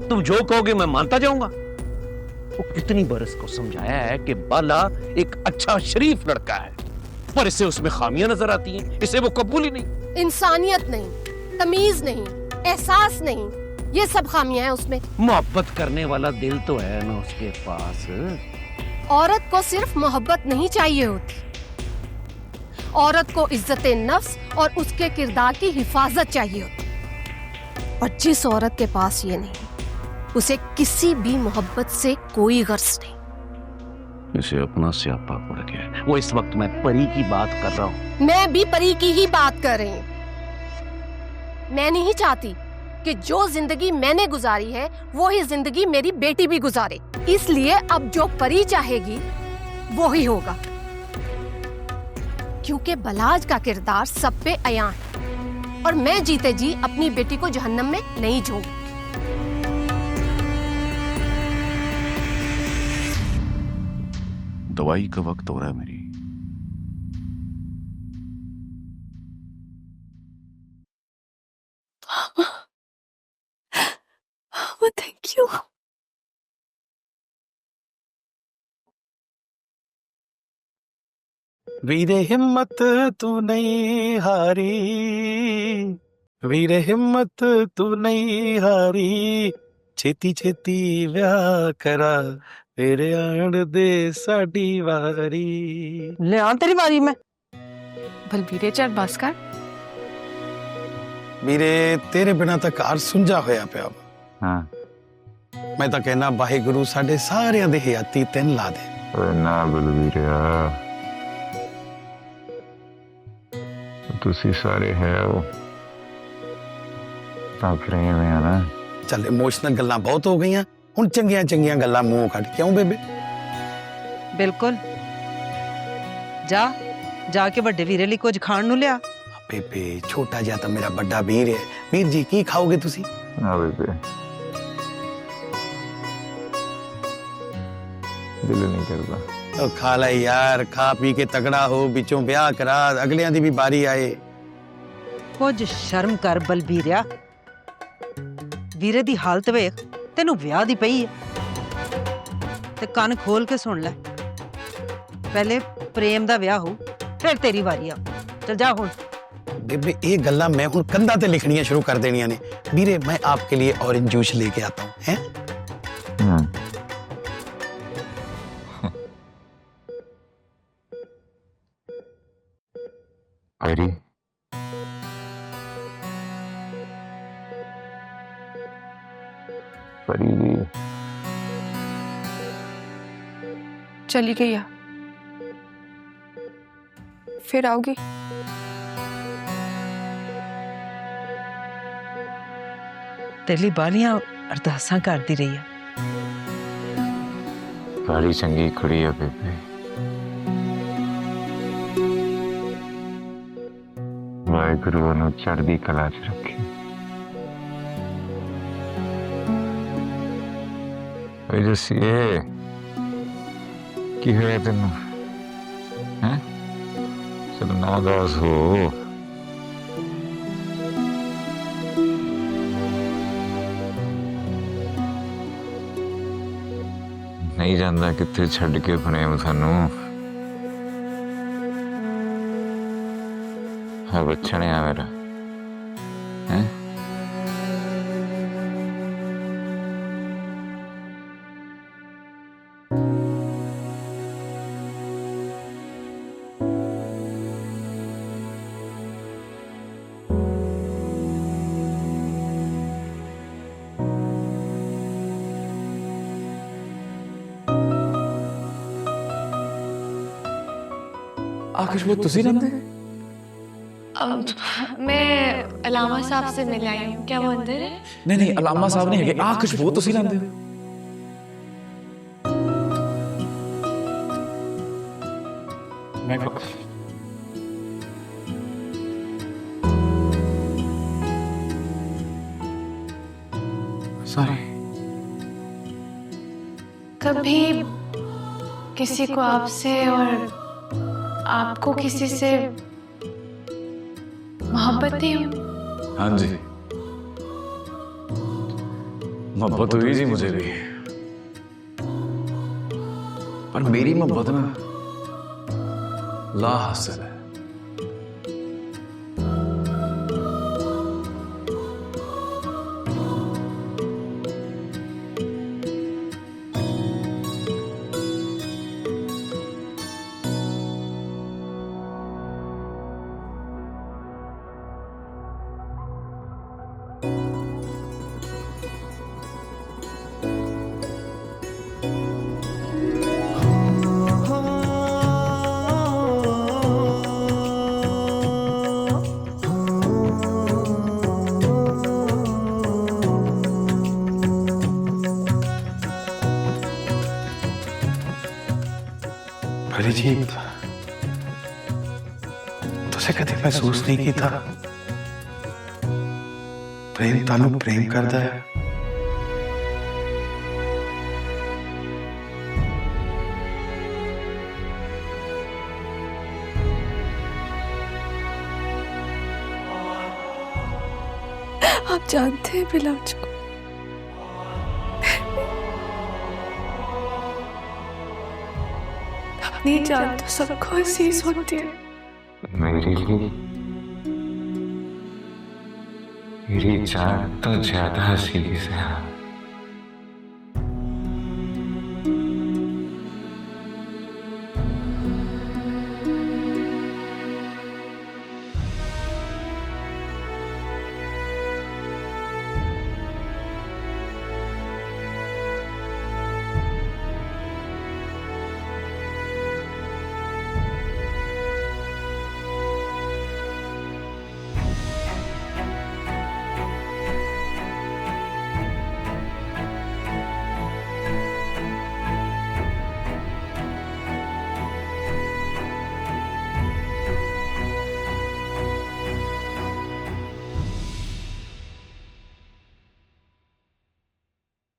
तुम जो कहोगे मैं मानता जाऊंगा। वो कितनी बरस को समझाया है कि बाला एक अच्छा शरीफ लड़का है, पर इसे उसमें खामियां नजर आती हैं, इसे वो कबूल ही नहीं। इंसानियत नहीं, तमीज नहीं, एहसास नहीं, ये सब खामियां हैं उसमें। मोहब्बत करने वाला दिल तो है ना उसके पास। औरत को सिर्फ मोहब्बत नहीं चाहिए होती, औरत को इज्जत नफ्स और उसके किरदार की हिफाजत चाहिए होती। और जिस औरत के पास ये नहीं, उसे किसी भी मोहब्बत से कोई गर्ज नहीं। इसे अपना स्यापा पड़ गया है। वो इस वक्त मैं परी की बात कर रहा हूँ। मैं भी परी की ही बात कर रही हूँ। मैं नहीं चाहती कि जो जिंदगी मैंने गुजारी है वो ही जिंदगी मेरी बेटी भी गुजारे। इसलिए अब जो परी चाहेगी वो ही होगा, क्योंकि बलाज का किरदार सब पे अयां है और मैं जीते जी अपनी बेटी को जहन्नम में नहीं झोंकूंगी। दवाई का वक्त हो रहा है मेरी। Thank you. वीरे हिम्मत तू नहीं हारी, वीरे हिम्मत तू नहीं हारी, छेती छेती व्याह करा तेरे आण दे साडी वारी। ले आ तेरी बारी में। बलबीरे चल बस कर। वीरे तेरे बिना तो घर सुंजा होया पिया। हाँ मैं तो कहना वाहिगुरु साडे सारियां दे हयाती तेन ला दे। ओए ना बलवीरिया, तुसी सारे है वो ਤਾਂ ਫਿਰ ਐਵੇਂ ਆ ਨਾ। चल इमोशनल गल्लां बहुत हो गईयां, हुण चंगियां चंगियां गल्लां मूंह कट। क्यों बेबे? बिल्कुल जा जाके ਵੱਡੇ ਵੀਰੇ ਲਈ ਕੁਝ ਖਾਣ ਨੂੰ ਲਿਆ। बेबे छोटा जा तो मेरा बड़ा वीर है। वीर जी की खाओगे तुसी? ना बेबे दिल नहीं करता। तो खा ले यार, खा पी के तगड़ा हो, बिचों ब्याह करा, अगलियां दी भी बारी आए। ਕੁਝ ਸ਼ਰਮ ਕਰ ਬਲਬੀਰਿਆ, ਵੀਰੇ ਦੀ ਹਾਲਤ ਵੇਖ, ਤੈਨੂੰ ਵਿਆਹ ਦੀ ਪਈ ਹੈ ਤੇ ਕੰਨ ਖੋਲ ਕੇ ਸੁਣ ਲੈ। ਪਹਿਲੇ ਪ੍ਰੇਮ ਦਾ ਵਿਆਹ ਹੋ, ਫਿਰ ਤੇਰੀ ਵਾਰੀ ਆ। ਚਲ ਜਾ ਹੁਣ। बेबे ये गल्ला मैं हुण कंधा ते लिखनियां शुरू कर देनियां ने। वीरे मैं आपके लिए ऑरेंज जूस लेके आता हूं, हैं? परी परी चली गई है, फिर आओगी? तेरे लिए बालियां अरदासां करती रही है। बड़ी चंगी कुड़ी है बेबे, वाहिगुरु उन्हें चढ़दी कला च रखे। जैसे की है तेन हैं? चल नादास हो। नहीं जानता कितने छड़ के प्रेम सानू है बच्चने आ मेरा है आकाश वो तुसी रंदे मैं अलामा साहब से मिल आई हूँ, क्या वो अंदर है? नहीं नहीं अलामा साहब नहीं है आकाश वो तुसी रंदे मैं सॉरी कभी किसी को आपसे और आपको किसी से मोहब्बत नहीं हुई? हाँ जी मोहब्बत हुई जी मुझे भी, पर मेरी मोहब्बत ना ला हासिल है। परिजीत तुझे कभी महसूस नहीं किया था प्रेम तानू प्रेम करता है। आप जानते हैं बिलाज को अपनी जान तो सबको अजीज होती है। मेरी जान तो ज्यादा अजीज है।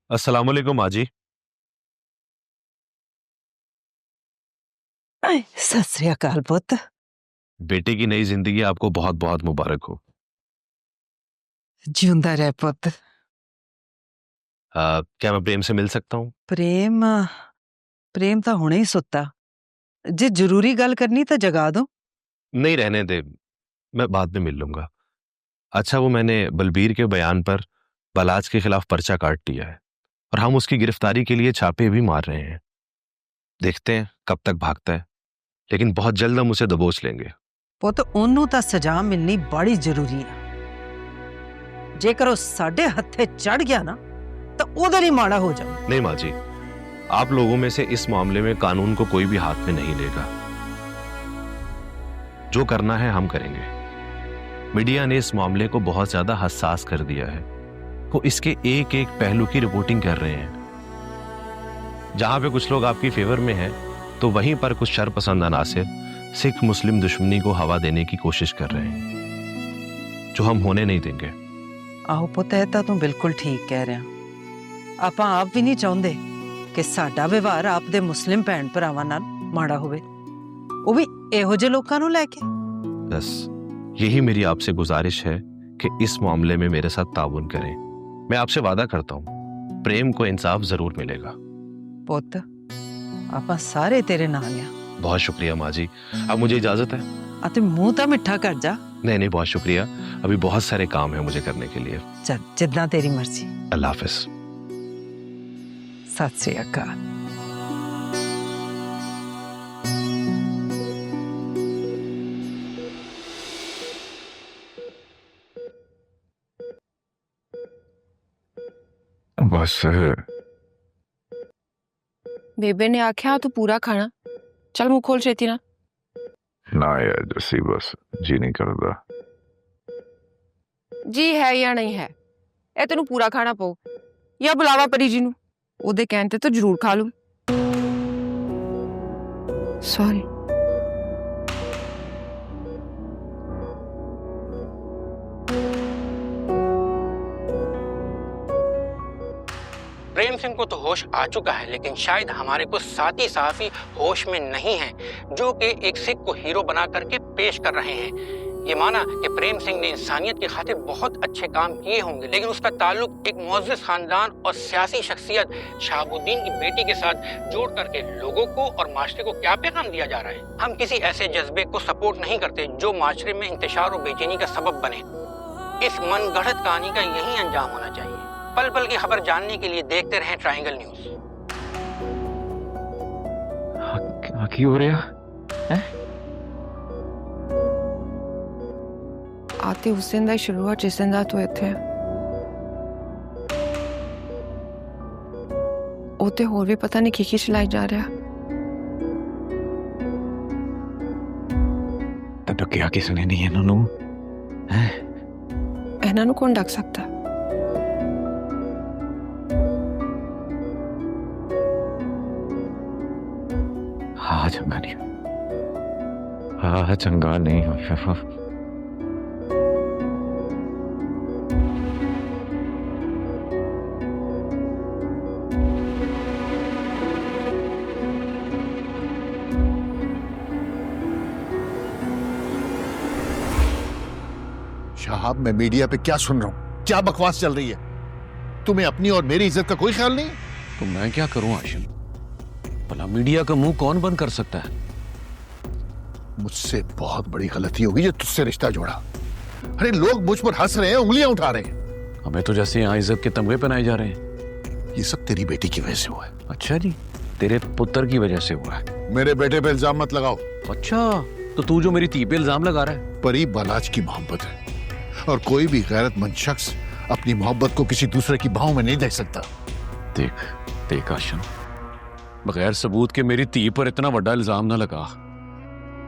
अस्सलाम वालेकुम माजी। सत श्री अकाल पुत्र। बेटे की नई जिंदगी आपको बहुत बहुत मुबारक हो। जिंदा रह पुत्र। क्या मैं प्रेम से मिल सकता हूँ? प्रेम प्रेम तो हुणे ही सुता, जे जरूरी गल करनी तो जगा दो। नहीं रहने दे, मैं बाद में मिल लूंगा। अच्छा वो मैंने बलबीर के बयान पर बलाज के खिलाफ पर्चा काट लिया है और हम उसकी गिरफ्तारी के लिए छापे भी मार रहे हैं। देखते हैं कब तक भागता है, लेकिन बहुत जल्द हम उसे दबोच लेंगे। पुत ओनू तो सजा मिलनी बड़ी जरूरी है। जेकर वो साडे हथे चढ़ गया ना तो उधर ही माड़ा हो जाओ। नहीं माँ जी, आप लोगों में से इस मामले में कानून को कोई भी हाथ में नहीं लेगा। जो करना है हम करेंगे। मीडिया ने इस मामले को बहुत ज्यादा हसास कर दिया है। वो इसके एक एक पहलू की रिपोर्टिंग कर रहे हैं। जहां पे कुछ लोग आपकी फेवर में हैं, तो वहीं पर कुछ शरपसंद अनासिर सिख मुस्लिम दुश्मनी को हवा देने की कोशिश कर रहे हैं, जो हम होने नहीं देंगे। आहो पुत है तो तू बिल्कुल ठीक कह रहा। आपां आप भी नहीं चाहते कि साडा व्यवहार आपदे मुस्लिम भैन भरावां नाल माड़ा होवे, वो भी इहो जे लोकां नूं लेके। बस यही मेरी आपसे गुजारिश है कि इस मामले में मेरे साथ ताउन करें। मैं आपसे वादा करता हूं, प्रेम को इंसाफ जरूर मिलेगा। ਪੁੱਤ ਆਪਾਂ ਸਾਰੇ ਤੇਰੇ ਨਾਲ ਆ। बहुत शुक्रिया माँ जी। अब मुझे इजाजत है? ਅਤੇ ਮੂੰਹ ਤਾਂ ਮਿੱਠਾ ਕਰ ਜਾ। नहीं नहीं, बहुत शुक्रिया। अभी बहुत सारे काम है मुझे करने के लिए। ਚੱਲ ਜਿੱਦਾਂ ਤੇਰੀ ਮਰਜ਼ੀ। अल्लाह हाफिज। ਸਤਿ ਸ੍ਰੀ ਅਕਾਲ। बस बेबे ने आख्या तू पूरा खाना। चल मुंह खोल छेती ना। ना यार जसी, बस जी नहीं करता। जी है या नहीं है, ए तेनू पूरा खाना पऊ या बुलावा परी जी नू, ओदे कहण ते तो जरूर खा लूं। सॉरी। प्रेम सिंह को तो होश आ चुका है, लेकिन शायद हमारे कुछ साथी सहाफी होश में नहीं हैं, जो कि एक सिख को हीरो बना करके पेश कर रहे हैं। ये माना कि प्रेम सिंह ने इंसानियत की खातिर बहुत अच्छे काम किए होंगे, लेकिन उसका ताल्लुक एक मुअज़्ज़ज़ खानदान और सियासी शख्सियत शहाबुद्दीन की बेटी के साथ जोड़ करके लोगों को और माशरे को क्या पैगाम दिया जा रहा है। हम किसी ऐसे जज्बे को सपोर्ट नहीं करते जो माशरे में इंतशार और बेचैनी का सबब बने। इस मनगढ़ंत कहानी का यही अंजाम होना चाहिए। पल पल की खबर जानने के लिए देखते रहें ट्रायंगल न्यूज। की हो रहा है? आते उस दिन दा शुरुआत जिस दिन दा तू इत्थे ओते होर भी पता नहीं की चलाई जा रहा। तो क्या किसी ने नहीं इन्हों इन्हां नूं कौन ढक सकता? हाँ चंगा नहीं, हाँ चंगा नहीं। शाहब, मैं मीडिया पे क्या सुन रहा हूँ? क्या बकवास चल रही है? तुम्हें अपनी और मेरी इज्जत का कोई ख्याल नहीं? तो मैं क्या करूं हाशिम? भला मीडिया का मुंह कौन बंद कर सकता है? मुझसे बहुत बड़ी गलती होगी जो तुझसे रिश्ता जोड़ा। अरे लोग मुझ पर हंस रहे हैं, उंगलियां उठा रहे हैं। हमें तो जैसे यहाँ इज्जत के तमगे पहनाए जा रहे हैं। ये सब तेरी बेटी की वजह से हुआ है। अच्छा जी, तेरे पुत्र की वजह से हुआ है? मेरे बेटे पे इल्जाम मत लगाओ। अच्छा, तो तू जो मेरी धी पे इल्जाम लगा रहा है? परी बालाज की मोहब्बत है और कोई भी गैरतमंद शख्स अपनी मोहब्बत को किसी दूसरे की बाहों में नहीं देख सकता। देख देख आशम, बगैर सबूत के मेरी धी पर इतना बड़ा इल्जाम ना लगा।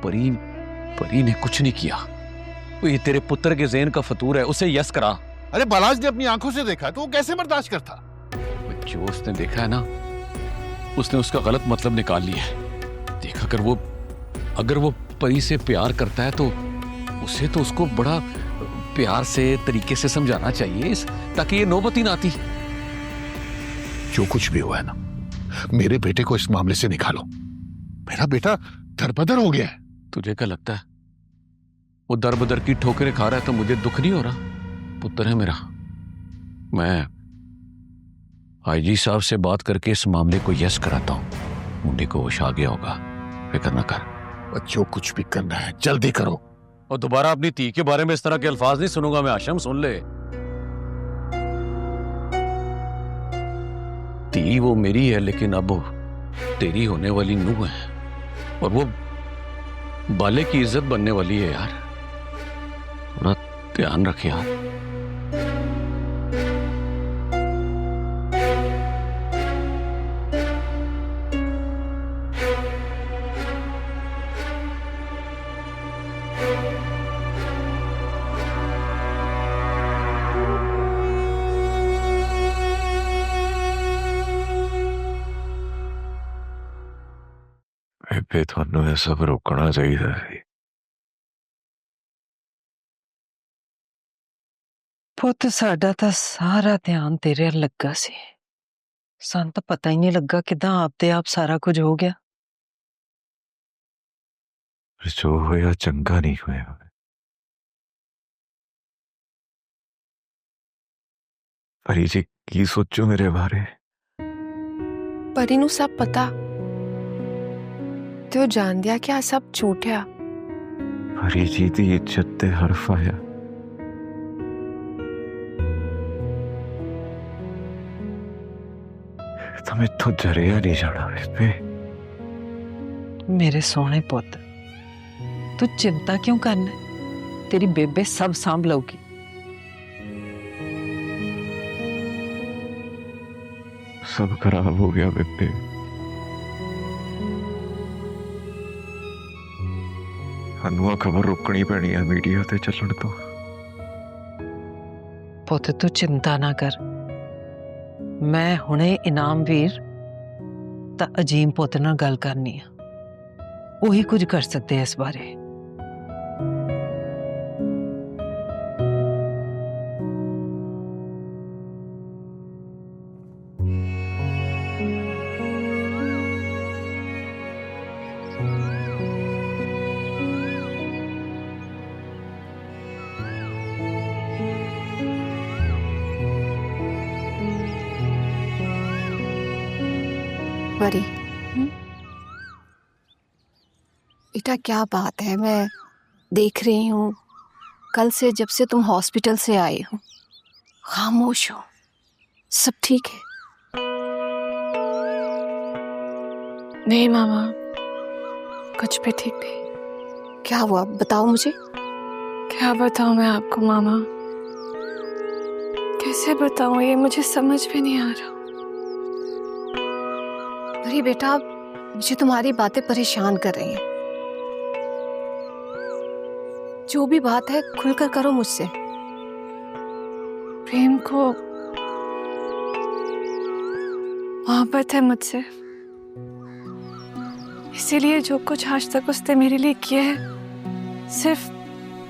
परी ने कुछ नहीं किया। वो ये तेरे पुत्र के ज़हन का फतूर है, उसे यस करा। अरे बालाज ने अपनी आंखों से देखा तो वो कैसे बर्दाश्त करता? जो उसने देखा है ना, उसने उसका गलत मतलब निकाल लिया है। देख, अगर वो परी से प्यार करता है तो उसे तो उसको बड़ा प्यार से तरीके से समझाना चाहिए ताकि ये नौबत ही ना आती। जो कुछ भी हुआ है ना, मेरे बेटे को इस मामले से निकालो। मेरा बेटा दरबदर हो गया है। तुझे क्या लगता है वो दरबदर की ठोकरें खा रहा है तो मुझे दुख नहीं हो रहा? पुत्र है मेरा। मैं आईजी साहब से बात करके इस मामले को यस कराता हूं। मुंडे को होश आ गया होगा, फिक्र न कर। जो कुछ भी करना है जल्दी करो। और दोबारा अपनी धी के बारे में इस तरह के अल्फाज नहीं सुनूंगा मैं आशम, सुन ले। धी वो मेरी है, लेकिन अब तेरी होने वाली नूह है और वो बाले की इज्जत बनने वाली है यार। थोड़ा ध्यान रख यार। बे थानू यह सब रोकना चाहिए। पुत साडा तां सारा ध्यान तेरे अल लगा सी। सान तो पता ही नहीं लगा किदां आपदे आप सारा कुछ हो गया। जो होया चंगा नहीं होया। परी जी की सोचो मेरे बारे? परी नू सब पता ते ओ जान दिया क्या सब झूठ है। परी जी दी इज्जत ते हर्फ आया। तो मैं तो जरिया नहीं जाना बेबे। मेरे सोने पुत तू चिंता क्यों करना है? तेरी बेबे सब सांभ लूगी। सब खराब हो गया बेबे। हनुआ खबर रुकनी पैनी है मीडिया ते चलण तो। पुत तू चिंता ना कर, मैं हुणे इनाम वीर ता अजीम पुत नाल गल करनी है, वही कुछ कर सकते हैं इस बारे। परी, बेटा क्या बात है, मैं देख रही हूँ कल से जब से तुम हॉस्पिटल से आई हो खामोश हो। सब ठीक है? नहीं मामा, कुछ भी ठीक नहीं। क्या हुआ बताओ मुझे। क्या बताऊं मैं आपको मामा, कैसे बताऊं, ये मुझे समझ भी नहीं आ रहा। अरे बेटा, मुझे तुम्हारी बातें परेशान कर रही हैं। जो भी बात है खुलकर करो मुझसे। प्रेम को मोहब्बत है मुझसे, इसीलिए जो कुछ आज तक उसने मेरे लिए किया है सिर्फ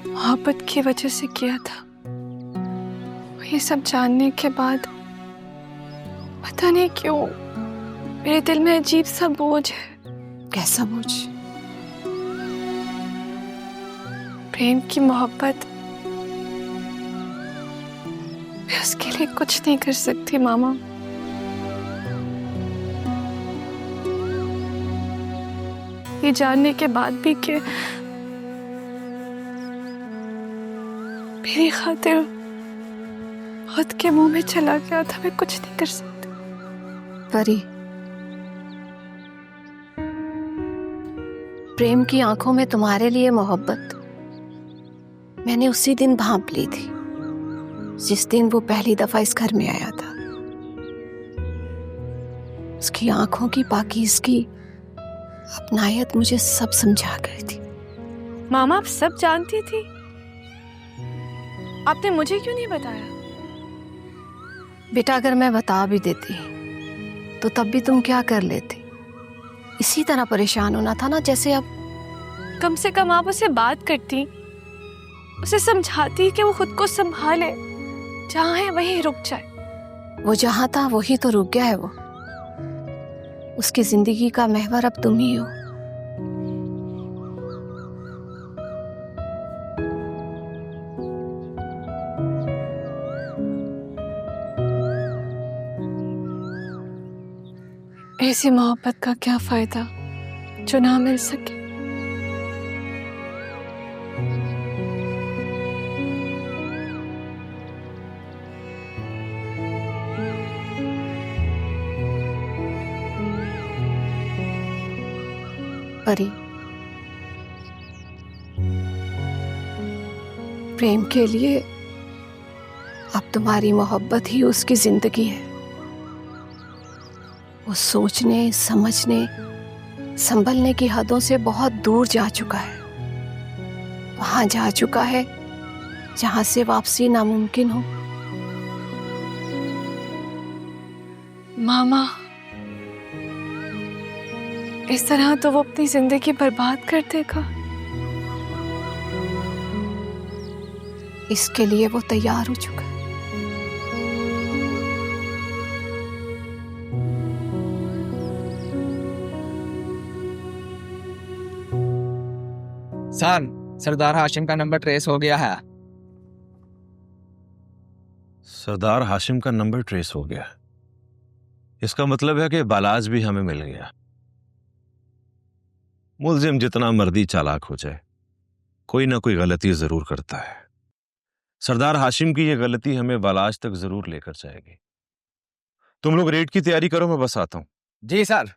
मोहब्बत की वजह से किया था। ये सब जानने के बाद पता नहीं क्यों मेरे दिल में अजीब सा बोझ है। कैसा बोझ? प्रेम की मोहब्बत, मैं उसके लिए कुछ नहीं कर सकती मामा। ये जानने के बाद भी कि मेरी खातिर खुद के मुंह में चला गया था, मैं कुछ नहीं कर सकती। परी, प्रेम की आंखों में तुम्हारे लिए मोहब्बत मैंने उसी दिन भांप ली थी जिस दिन वो पहली दफा इस घर में आया था। उसकी आंखों की पाकीज़गी, अपनायत मुझे सब समझा गई थी। मामा आप सब जानती थी, आपने मुझे क्यों नहीं बताया? बेटा अगर मैं बता भी देती तो तब भी तुम क्या कर लेती? इसी तरह परेशान होना था ना जैसे अब। कम से कम आप उसे बात करती, उसे समझाती कि वो खुद को संभाले, जहाँ है वहीं रुक जाए। वो जहाँ था वही तो रुक गया है। वो उसकी जिंदगी का महवर अब तुम ही हो। ऐसी मोहब्बत का क्या फायदा जो ना मिल सके। परी, प्रेम के लिए अब तुम्हारी मोहब्बत ही उसकी जिंदगी है। वो सोचने, समझने, संभलने की हदों से बहुत दूर जा चुका है। वहां जा चुका है जहां से वापसी नामुमकिन हो। मामा, इस तरह तो वो अपनी जिंदगी बर्बाद कर देगा। इसके लिए वो तैयार हो चुका है। सर, सरदार हाशिम का नंबर ट्रेस हो गया है। सरदार हाशिम का नंबर ट्रेस हो गया? इसका मतलब है कि बालाज भी हमें मिल गया। मुलजिम जितना मर्दी चालाक हो जाए, कोई ना कोई गलती जरूर करता है। सरदार हाशिम की यह गलती हमें बालाज तक जरूर लेकर जाएगी। तुम लोग रेड की तैयारी करो, मैं बस आता हूं। जी सर।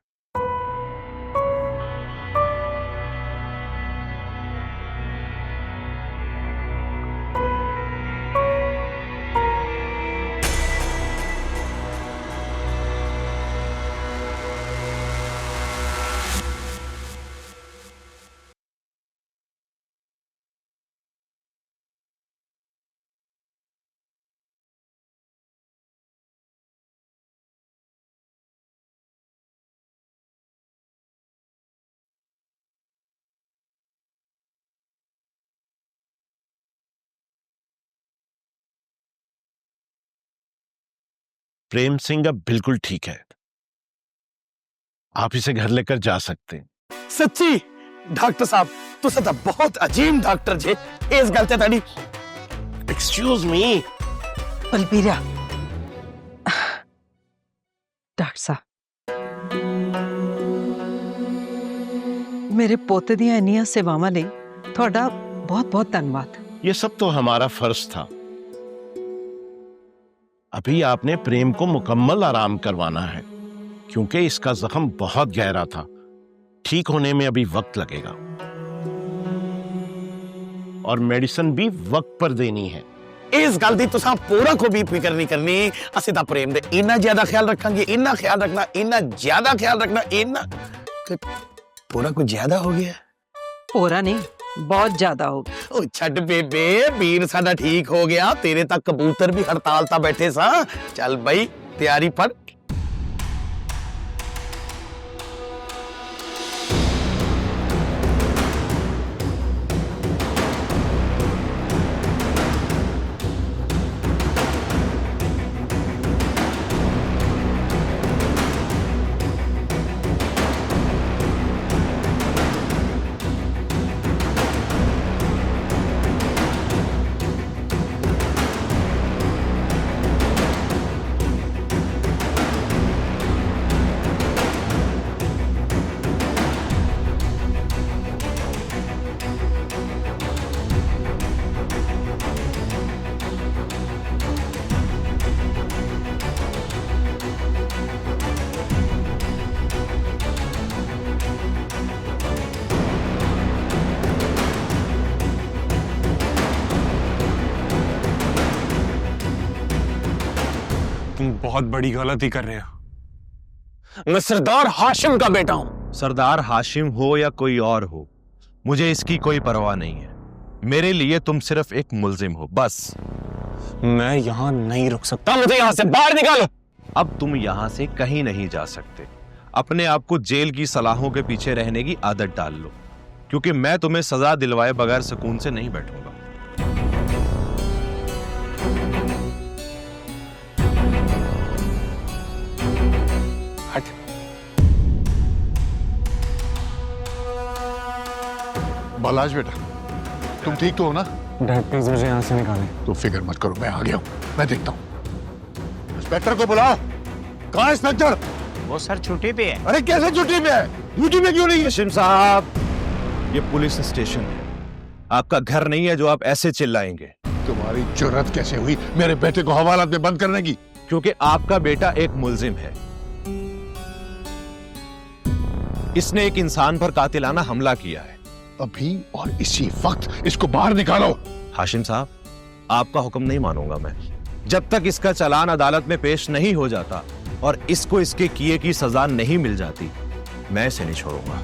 प्रेम सिंह अब बिल्कुल ठीक है, आप इसे घर लेकर जा सकते हैं। सच्ची डॉक्टर साहब तुसा तो बहुत अजीम डॉक्टर जे, इस गल ते ताड़ी। Excuse me बलबीरा। डॉक्टर साहब, मेरे पोते दियां इन्नियां सेवावां लई तुहाडा बहुत बहुत धन्यवाद। ये सब तो हमारा फर्ज था। अभी आपने प्रेम को मुकम्मल आराम करवाना है, क्योंकि इसका जख्म बहुत गहरा था। ठीक होने में अभी वक्त लगेगा और मेडिसिन भी वक्त पर देनी है। इस गल दी तुसा पूरा को भी फिक्र नहीं करनी। असि तां प्रेम दे इन्ना ज्यादा ख्याल रखांगे, इन्ना ख्याल रखना, इन्ना ज्यादा ख्याल रखना, इन्ना पूरा कुछ ज्यादा हो गया। पूरा नहीं, बहुत ज्यादा हो गया। ओ छड़ बेबे, वीर साडा ठीक हो गया। तेरे तक कबूतर भी हड़ताल ता बैठे सा। चल भाई तैयारी पर। तुम बहुत बड़ी गलती कर रहे हो। मैं सरदार हाशिम का बेटा हूं। सरदार हाशिम हो या कोई और हो, मुझे इसकी कोई परवाह नहीं है। मेरे लिए तुम सिर्फ एक मुल्जिम हो, बस। मैं यहां नहीं रुक सकता, मुझे यहां से बाहर निकालो। अब तुम यहां से कहीं नहीं जा सकते। अपने आप को जेल की सलाहों के पीछे रहने की आदत डाल लो, क्योंकि मैं तुम्हें सजा दिलवाए बगैर सुकून से नहीं बैठूंगा। बालाज बेटा, तुम ठीक तो हो ना? डैड प्लीज मुझे यहाँ से निकालें। तो फिक्र मत करो, मैं आ गया हूँ, मैं देखता हूँ। इंस्पेक्टर को बुलाओ। कहाँ है इंस्पेक्टर? वो सर छुट्टी पे है। अरे कैसे छुट्टी पे है? ड्यूटी में क्यों नहीं है? हाशिम साहब, ये पुलिस स्टेशन है, आपका घर नहीं है जो आप ऐसे चिल्लाएंगे। तुम्हारी जुर्रत कैसे हुई मेरे बेटे को हवालात में बंद करने की? क्योंकि आपका बेटा एक मुल्जिम है। इसने एक इंसान पर कातिलाना हमला किया है। अभी और इसी वक्त इसको बाहर निकालो। हाशिम साहब, आपका हुक्म नहीं मानूंगा मैं जब तक इसका चालान अदालत में पेश नहीं हो जाता और इसको इसके किए की सजा नहीं मिल जाती। मैं इसे नहीं छोड़ूंगा।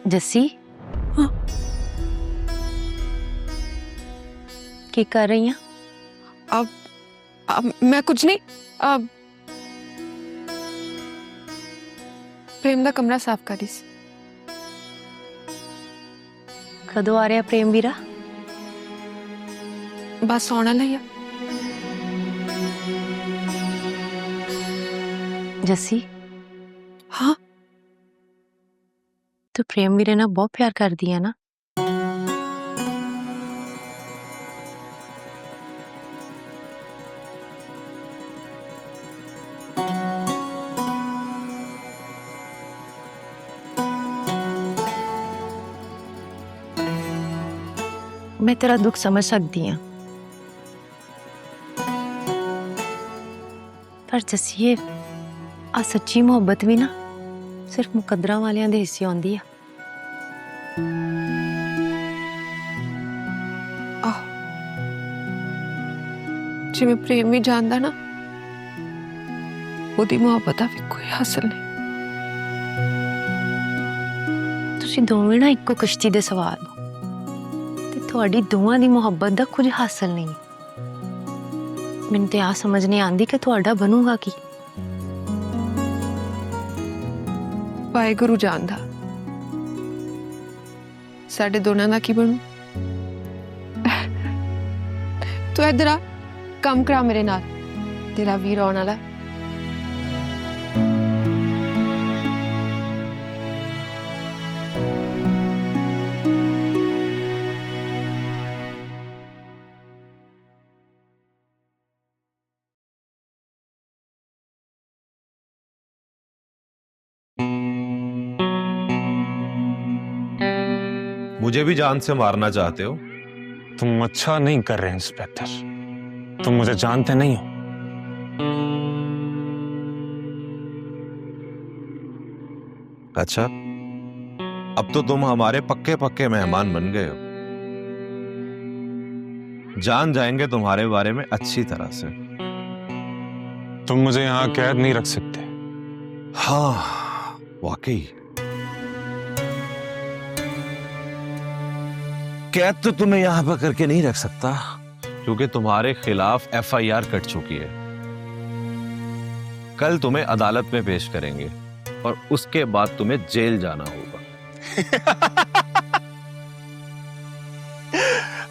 जस्सी की कर रही हैं? अब मैं कुछ नहीं, अब प्रेम दा कमरा साफ करी सी। कदों आ रहा प्रेम वीरा? बस आने लगा। जस्सी हाँ तू प्रेम वीरे ना बहुत प्यार कर दिया ना? मैं तेरा दुख समझ सकती हूँ, पर जस्सी आ सच्ची मोहब्बत भी ना सिर्फ मुकद्दरा वालियां दे हिस्से आउंदी आ। जिवें प्रेम भी जानदा ना, ओदी मोहब्बत दा भी कोई हासिल नहीं। तुसीं दोवें ना इक्को कश्ती दे सवार हो ते तुहाडी दोवां दी मोहब्बत दा कुछ हासिल नहीं। मैनूं ते आ समझ नहीं आंदी कि तुहाडा बनूगा की। वाहेगुरु जानदा साडे दोनां दा की बनू। तू इधर आ, कम करा मेरे नाल, तेरा वीर आने वाला। मुझे भी जान से मारना चाहते हो? तुम अच्छा नहीं कर रहे इंस्पेक्टर, तुम मुझे जानते नहीं हो। अच्छा, अब तो तुम हमारे पक्के पक्के मेहमान बन गए हो। जान जाएंगे तुम्हारे बारे में अच्छी तरह से। तुम मुझे यहां कैद नहीं रख सकते। हाँ वाकई, कैद तो तुम्हें यहां पर करके नहीं रख सकता, क्योंकि तुम्हारे खिलाफ FIR कट चुकी है। कल तुम्हें अदालत में पेश करेंगे और उसके बाद तुम्हें जेल जाना होगा।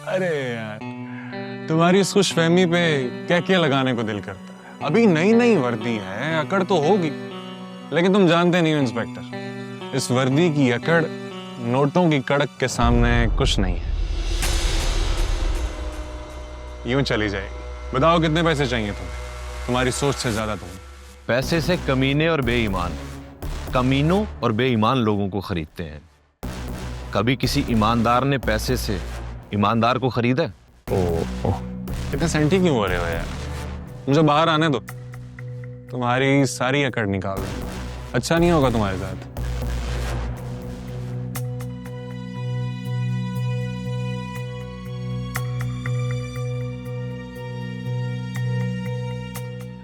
अरे यार, तुम्हारी इस खुशफहमी पे क्या क्या लगाने को दिल करता है। अभी नई नई वर्दी है, अकड़ तो होगी, लेकिन तुम जानते नहीं हो इंस्पेक्टर, इस वर्दी की अकड़ नोटों की कड़क के सामने कुछ नहीं है। यूं चली जाएगी। बताओ कितने पैसे चाहिए तुम्हें? तुम्हारी सोच से ज्यादा तुम्हें। पैसे से कमीने और बेईमान, कमीनों और बेईमान लोगों को खरीदते हैं। कभी किसी ईमानदार ने पैसे से ईमानदार को खरीदा? ओह, इतने सेंटी क्यों हो रहे हो यार? मुझे बाहर आने दो, तुम्हारी सारी अकड़ निकाल दूंगा। अच्छा नहीं होगा तुम्हारे साथ।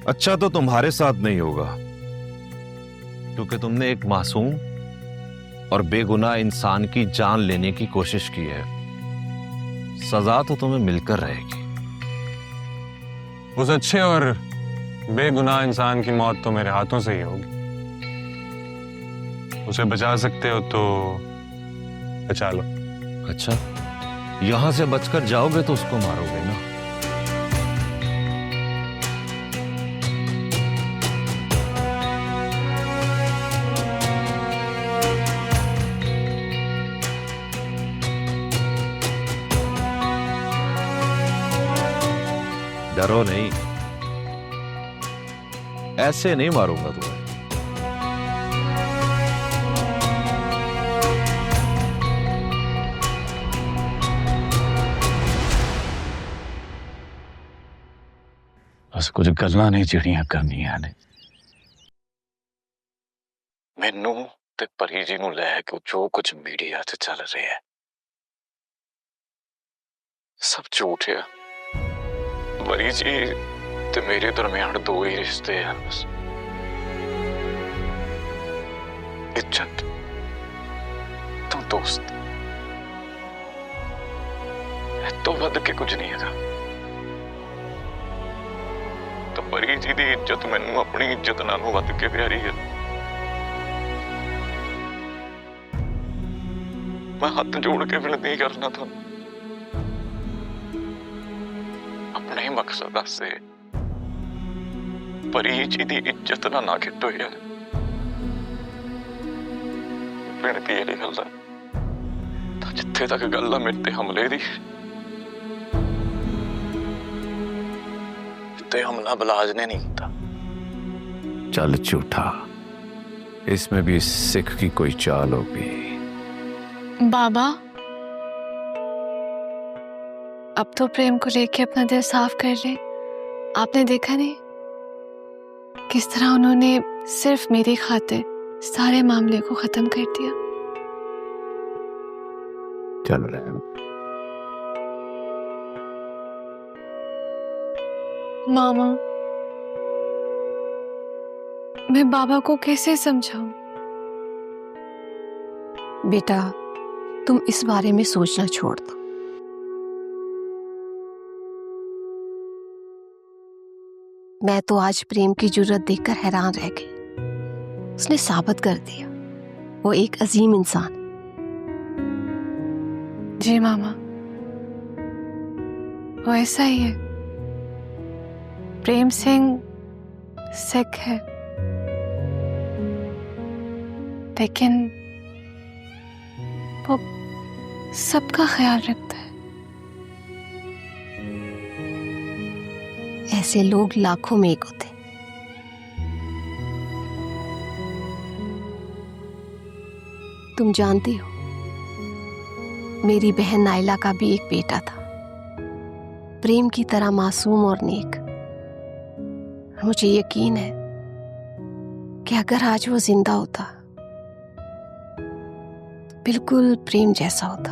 अच्छा तो तुम्हारे साथ नहीं होगा, क्योंकि तुमने एक मासूम और बेगुनाह इंसान की जान लेने की कोशिश की है। सजा तो तुम्हें मिलकर रहेगी। उस अच्छे और बेगुनाह इंसान की मौत तो मेरे हाथों से ही होगी। उसे बचा सकते हो तो बचा लो। अच्छा, यहां से बचकर जाओगे तो उसको मारोगे ना? डरो नहीं, ऐसे नहीं मारूंगा तुम्हें। बस कुछ गल्लां नहीं ਜਿਹੜੀਆਂ ਕਰਨੀਆਂ ਨੇ। ਮੈਨੂੰ ਤੇ ਪਰੀ ਜੀ ਨੂੰ ਲੈ ਕੇ ਜੋ ਕੁਝ ਮੀਡੀਆ 'ਚ ਚੱਲ ਰਿਹਾ ਹੈ ਸਭ ਝੂਠ ਹੈ। परी जी ते मेरे दरमियान दो ही रिश्ते हैं बस, इज्जत तो दोस्त तो वध के कुछ नहीं है तो परी जी दी इज्जत मैनू अपनी इज्जत नालों वध के प्यारी है। मैं हाथ जोड़ के विनती करना था अपने मकसद से परी जी दी इज्जत ना खिटो यार। विनती यही गल है जिथे तक गल है मेरे ते हमले दी ते हमला बलाज ने नहीं किया। चल झूठा, इसमें भी सिख की कोई चाल होगी। बाबा अब तो प्रेम को लेके अपना दिल साफ कर ले। आपने देखा नहीं किस तरह उन्होंने सिर्फ मेरी खातिर सारे मामले को खत्म कर दिया। चल रहे मामा मैं बाबा को कैसे समझाऊं? बेटा तुम इस बारे में सोचना छोड़ दो। मैं तो आज प्रेम की जुर्रत देखकर हैरान रह गई। उसने साबित कर दिया वो एक अजीम इंसान। जी मामा वो ऐसा ही है। प्रेम सिंह सिख है लेकिन वो सबका ख्याल रखता है। ऐसे लोग लाखों में एक होते। तुम जानती हो मेरी बहन नाइला का भी एक बेटा था, प्रेम की तरह मासूम और नेक। मुझे यकीन है कि अगर आज वो जिंदा होता तो बिल्कुल प्रेम जैसा होता।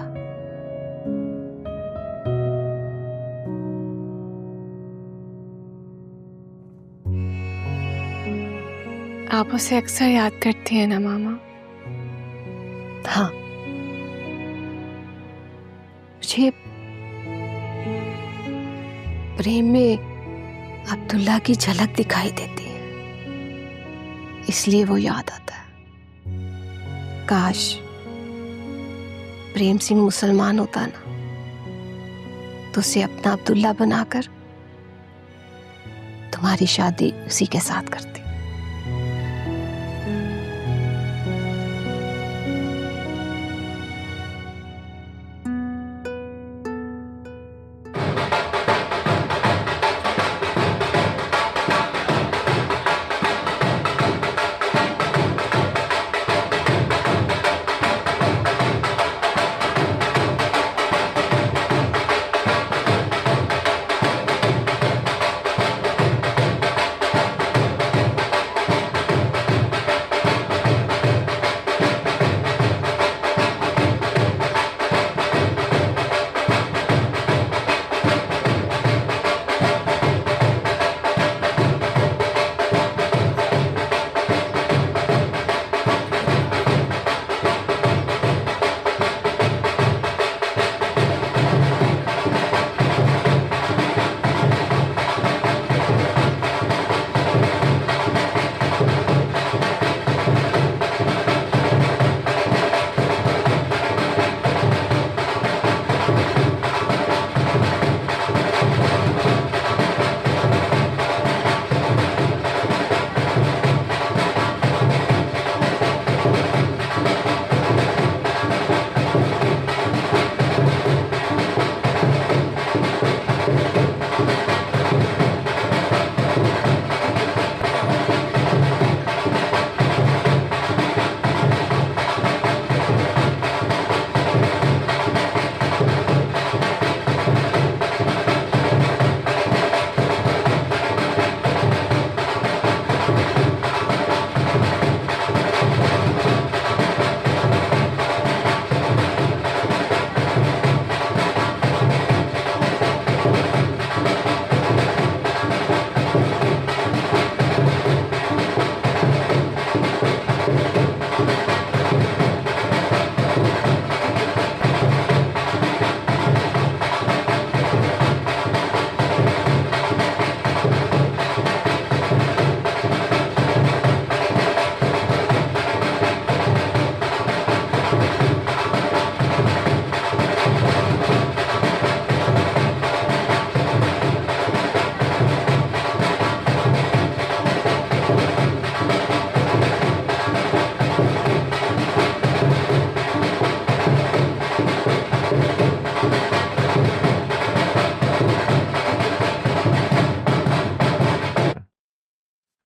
आप उसे अक्सर याद करती हैं ना मामा? हाँ मुझे प्रेम में अब्दुल्ला की झलक दिखाई देती है, इसलिए वो याद आता है। काश प्रेम सिंह मुसलमान होता ना तो उसे अपना अब्दुल्ला बनाकर तुम्हारी शादी उसी के साथ करती।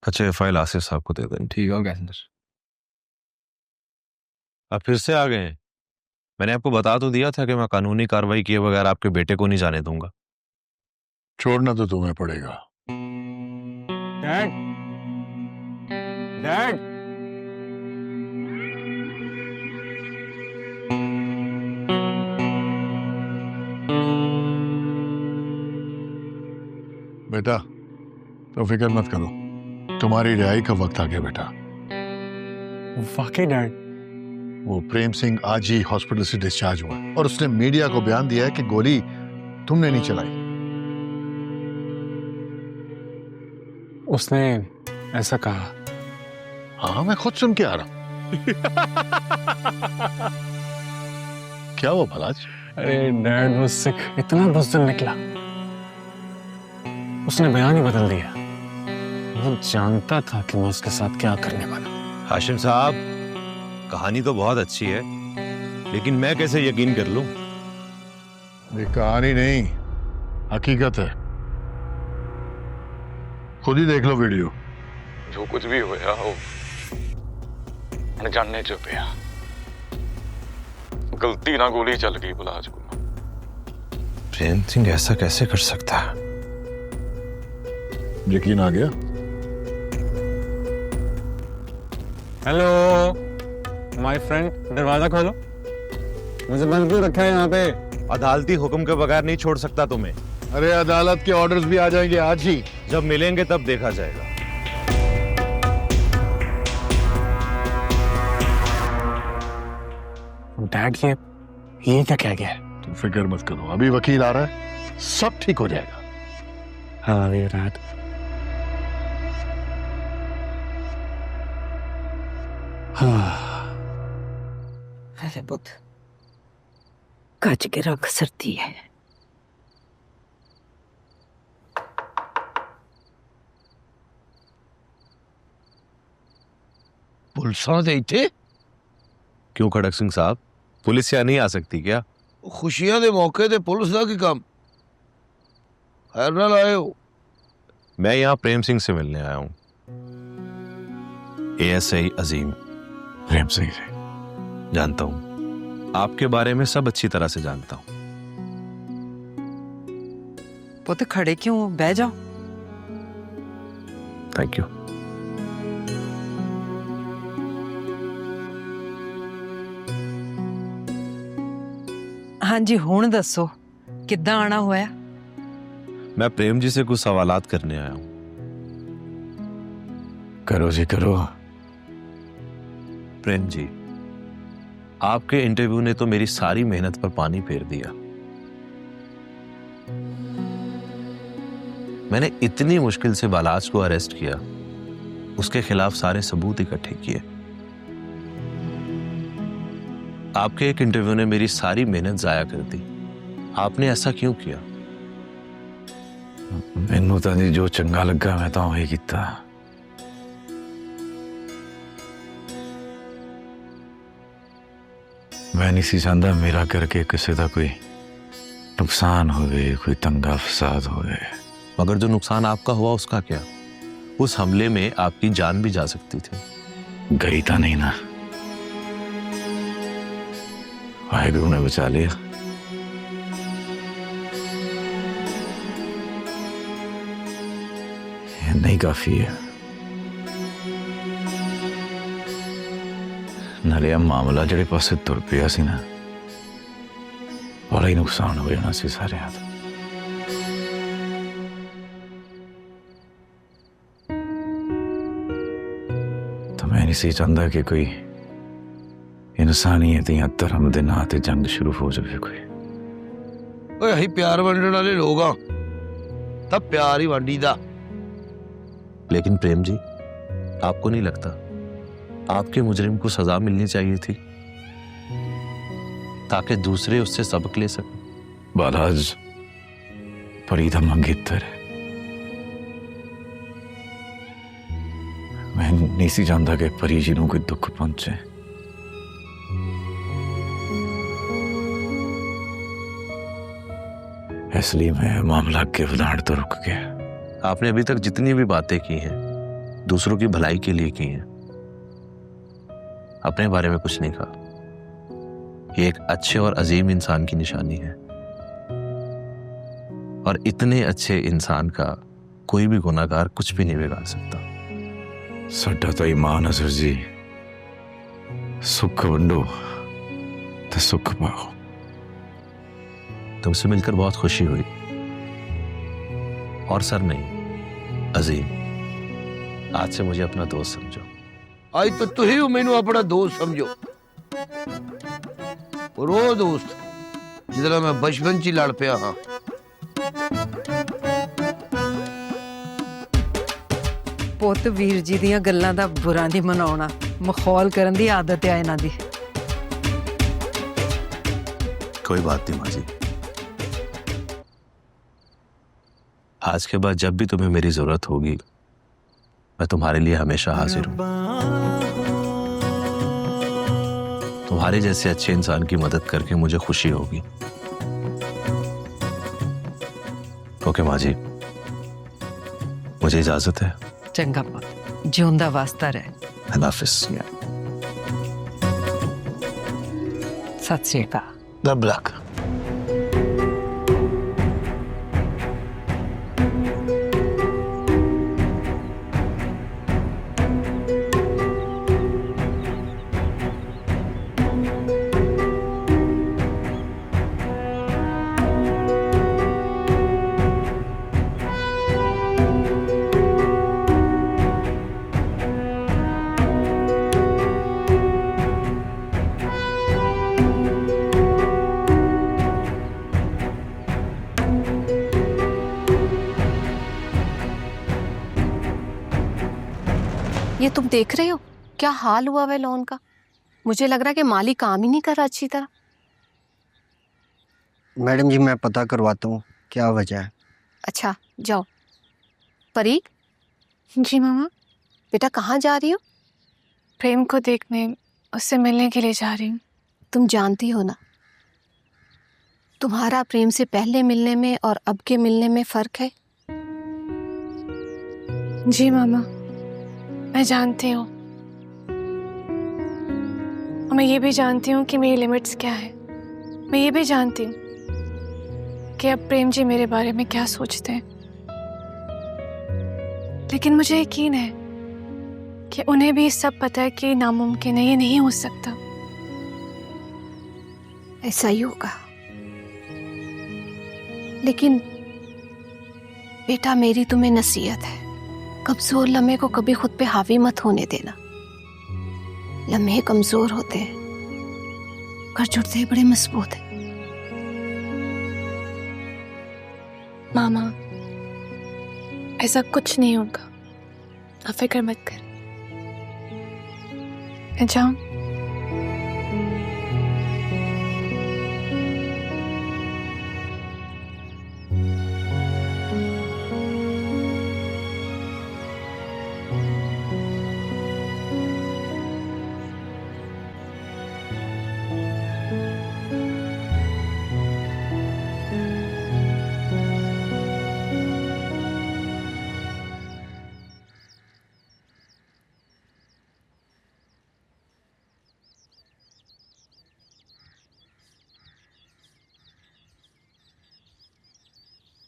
अच्छा, ये फाइल आसिफ साहब को दे दें। ठीक हो गया सर। आप फिर से आ गए हैं। मैंने आपको बता तो दिया था कि मैं कानूनी कार्रवाई किए बगैर आपके बेटे को नहीं जाने दूंगा। छोड़ना तो तुम्हें पड़ेगा। डैड, डैड, बेटा तो फिक्र मत करो, तुम्हारी रिहाई का वक्त आ गया बेटा। वाकई डैड? वो प्रेम सिंह आज ही हॉस्पिटल से डिस्चार्ज हुआ और उसने मीडिया को बयान दिया है कि गोली तुमने नहीं चलाई। उसने ऐसा कहा? हाँ, मैं खुद सुन के आ रहा हूं। क्या वो भलाज? अरे डैड, वो सिख इतना बुज़दिल निकला, उसने बयान ही बदल दिया। वो जानता था कि मैं उसके साथ क्या करने वाला। हाशिम साहब, कहानी तो बहुत अच्छी है, लेकिन मैं कैसे यकीन कर लूं? ये कहानी नहीं, हकीकत है। खुद ही देख लो वीडियो। जो कुछ भी होया हो अनजाने च पिया, गलती ना गोली चल गई बुलाज को। प्रेम सिंह ऐसा कैसे कर सकता है? यकीन आ गया? हेलो माय फ्रेंड, दरवाजा खोलो, मुझे बंद क्यों रखा है यहाँ पे? अदालती हुक्म के बगैर नहीं छोड़ सकता तुम्हें। अरे अदालत के ऑर्डर्स भी आ जाएंगे आज ही। जब मिलेंगे तब देखा जाएगा। डैड, ये क्या कह गया? तुम फिक्र मत करो, अभी वकील आ रहा है, सब ठीक हो जाएगा। हाँ डैड। अरे बुध, गज गिरा घसरती है। पुलिसां दे इत्थे? क्यों खड़क सिंह साहब, पुलिस यहाँ नहीं आ सकती क्या? खुशियां दे मौके ते पुलिस दा की काम? खैर नाल आए हो? मैं यहाँ प्रेम सिंह से मिलने आया हूँ। ASI अजीम। प्रेम सिंह से जानता हूँ, आपके बारे में सब अच्छी तरह से जानता हूँ। पुत्र खड़े क्यों, बह जाओ। Thank you. हाँ जी, हुण दसो किद्दां आना होया? मैं प्रेम जी से कुछ सवालात करने आया हूँ। करो जी करो। प्रेम जी, आपके इंटरव्यू ने तो मेरी सारी मेहनत पर पानी फेर दिया। मैंने इतनी मुश्किल से बालाज को अरेस्ट किया, उसके खिलाफ सारे सबूत इकट्ठे किए। आपके एक इंटरव्यू ने मेरी सारी मेहनत जाया कर दी। आपने ऐसा क्यों किया? मैनू तो जी जो चंगा लगा मैं तो वही किया। मैं नहीं सी चाहता मेरा करके किसी का कोई नुकसान होवे, कोई दंगा फसाद होवे। मगर जो नुकसान आपका हुआ उसका क्या? उस हमले में आपकी जान भी जा सकती थी। गई था नहीं ना, वाहिगुरु ने बचा लिया। ये नहीं काफी है, नाले मामला जेड़े पासे तुर पिया सी ना, बड़ा ही नुकसान हो जाना सी सारे हाथ। तो मैं नहीं सी चाहता कि कोई इंसानियत या धर्म दे नां ते जंग शुरू हो जाए। कोई ओए अही प्यार वंडण वाले लोग आ, तब प्यार ही वंडी दा। लेकिन प्रेम जी, आपको नहीं लगता आपके मुजरिम को सजा मिलनी चाहिए थी ताकि दूसरे उससे सबक ले सकें? बालाज फरीदा मंगेतर है, मैं नहीं सी जानता कि परी जी को कोई दुख पहुंचे। इसलिए मैं मामला के वधाण तो रुक गया। आपने अभी तक जितनी भी बातें की हैं दूसरों की भलाई के लिए की हैं। अपने बारे में कुछ नहीं कहा। ये एक अच्छे और अजीम इंसान की निशानी है, और इतने अच्छे इंसान का कोई भी गुनाहगार कुछ भी नहीं बिगाड़ सकता। साडा तो ईमान है सर जी, सुख वंडो तो सुख पाओ। तुमसे मिलकर बहुत खुशी हुई। और सर नहीं, अजीम, आज से मुझे अपना दोस्त समझो। आज तो तुही मैनू अपना दोस्त समझो। और वो दोस्त जिसना मैं बचपन च ही लड़ पिया हाँ। ਪੁੱਤ ਵੀਰ ਜੀ ਦੀਆਂ ਗੱਲਾਂ ਦਾ ਬੁਰਾ ਨਹੀਂ ਮਨਾਉਣਾ, ਮਖੌਲ ਕਰਨ ਦੀ ਆਦਤ ਹੈ ਇਹਨਾਂ ਦੀ। कोई बात नहीं माँ जी, आज के बाद जब भी तुम्हें मेरी जरूरत होगी मैं तुम्हारे लिए हमेशा हाजिर हूं। तुम्हारे जैसे अच्छे इंसान की मदद करके मुझे खुशी होगी। ओके माँ जी, मुझे इजाजत है। ਚੰਗਾ ਪੁੱਤ, ਜਿਉਂਦਾ ਵਾਸਤਾ ਰਹਿ। अल्लाह हाफिज। ਸਤਿ ਸ਼੍ਰੀ ਅਕਾਲ। Good luck. ये तुम देख रहे हो क्या हाल हुआ है लॉन का? मुझे लग रहा है कि माली काम ही नहीं कर रहा अच्छी तरह। मैडम जी मैं पता करवाता हूँ क्या वजह है। अच्छा जाओ। परी। जी मामा। बेटा कहाँ जा रही हो? प्रेम को देखने, उससे मिलने के लिए जा रही हूँ। तुम जानती हो ना, तुम्हारा प्रेम से पहले मिलने में और अब के मिलने में फर्क है। जी मामा, मैं जानती हूँ। और मैं ये भी जानती हूँ कि मेरी लिमिट्स क्या है। मैं ये भी जानती हूँ कि अब प्रेम जी मेरे बारे में क्या सोचते हैं। लेकिन मुझे यकीन है कि उन्हें भी सब पता है कि नामुमकिन है, ये नहीं हो सकता। ऐसा ही होगा। लेकिन बेटा मेरी तुम्हें नसीहत है, कमजोर लम्हे को कभी खुद पे हावी मत होने देना। लम्हे कमजोर होते हैं, घर जुड़ते बड़े मजबूत हैं। मामा ऐसा कुछ नहीं होगा, आप फिक्र मत कर। मैं जाऊं?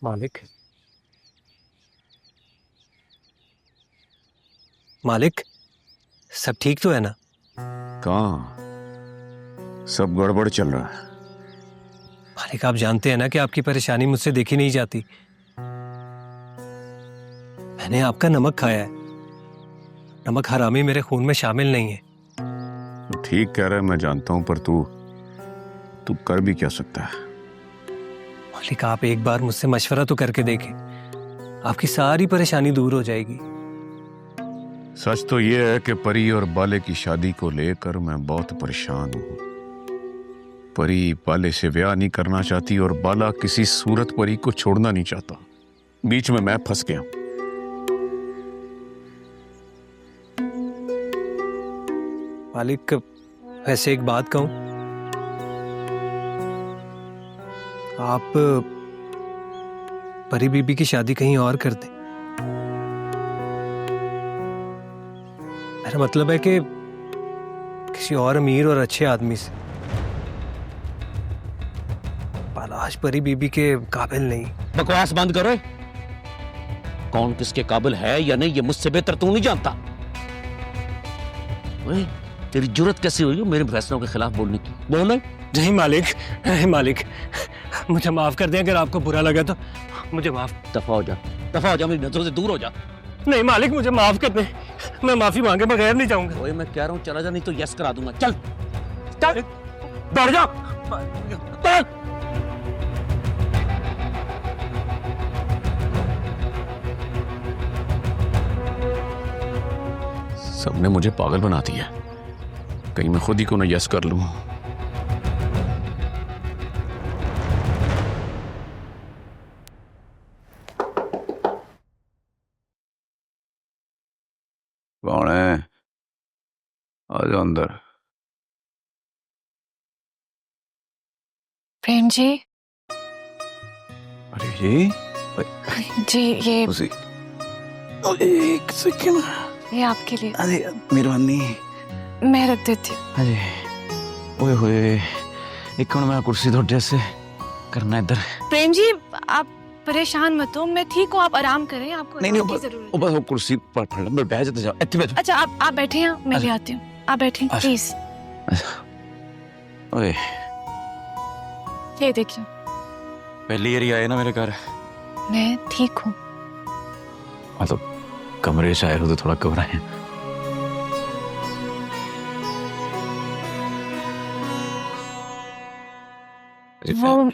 मालिक, मालिक सब ठीक तो है ना? कहाँ, सब गड़बड़ चल रहा है। मालिक आप जानते हैं ना कि आपकी परेशानी मुझसे देखी नहीं जाती। मैंने आपका नमक खाया है। नमक हरामी मेरे खून में शामिल नहीं है। ठीक कह रहा है, मैं जानता हूं, पर तू कर भी क्या सकता है? मालिक आप एक बार मुझसे मशवरा तो करके देखें, आपकी सारी परेशानी दूर हो जाएगी। सच तो ये है कि परी और बाले की शादी को लेकर मैं बहुत परेशान हूं। परी बाले से ब्याह नहीं करना चाहती और बाला किसी सूरत परी को छोड़ना नहीं चाहता। बीच में मैं फंस गया। मालिक वैसे एक बात कहूं, आप परी बीबी की शादी कहीं और कर दें। मेरा मतलब है कि किसी और अमीर और अच्छे आदमी से। पालाश परी बीबी के काबिल नहीं। बकवास बंद करो। कौन किसके काबिल है या नहीं ये मुझसे बेहतर तू नहीं जानता। ओए, तेरी जुर्रत कैसी हुई मेरे फैसलों के खिलाफ बोलने की? बोल। नहीं मालिक, नहीं मालिक, मुझे माफ कर दें। अगर आपको बुरा लगा तो मुझे माफ। दफा हो जा, दफा हो जा, मेरी नजरों से दूर हो जा। नहीं मालिक, मुझे माफ कर दें। मैं माफी मांगे बगैर नहीं जाऊंगा। ओए, मैं कह रहा हूँ चला जा, नहीं तो यस करा दूंगा। चल चल, दौड़ जा। सबने मुझे पागल बना दिया। कहीं मैं खुद ही को ना यस कर लूं। कौन है? आ जाओ अंदर। प्रेम जी। अरे जी जी, ये एक सेकंड, ये आपके लिए। अरे मेहरबानी। मैं रख देती हूँ। अरे ओए होए, एक मिनट मैं कुर्सी थोड़े से करना इधर। प्रेम जी, आप परेशान मत हो, मैं ठीक हूँ, आप आराम करें। आपको नहीं आराम की जरूरत बस वो कुर्सी पर फड़ मैं बैठ जाते जाओ। इतने बैठ। अच्छा, आप बैठे हैं, मैं ले आती हूँ। आप बैठे प्लीज। ओए, ये देखिए, पहली बार आए ना मेरे घर। मैं ठीक हूँ। मतलब कमरे से आए हो तो थोड़ा घबराए। वो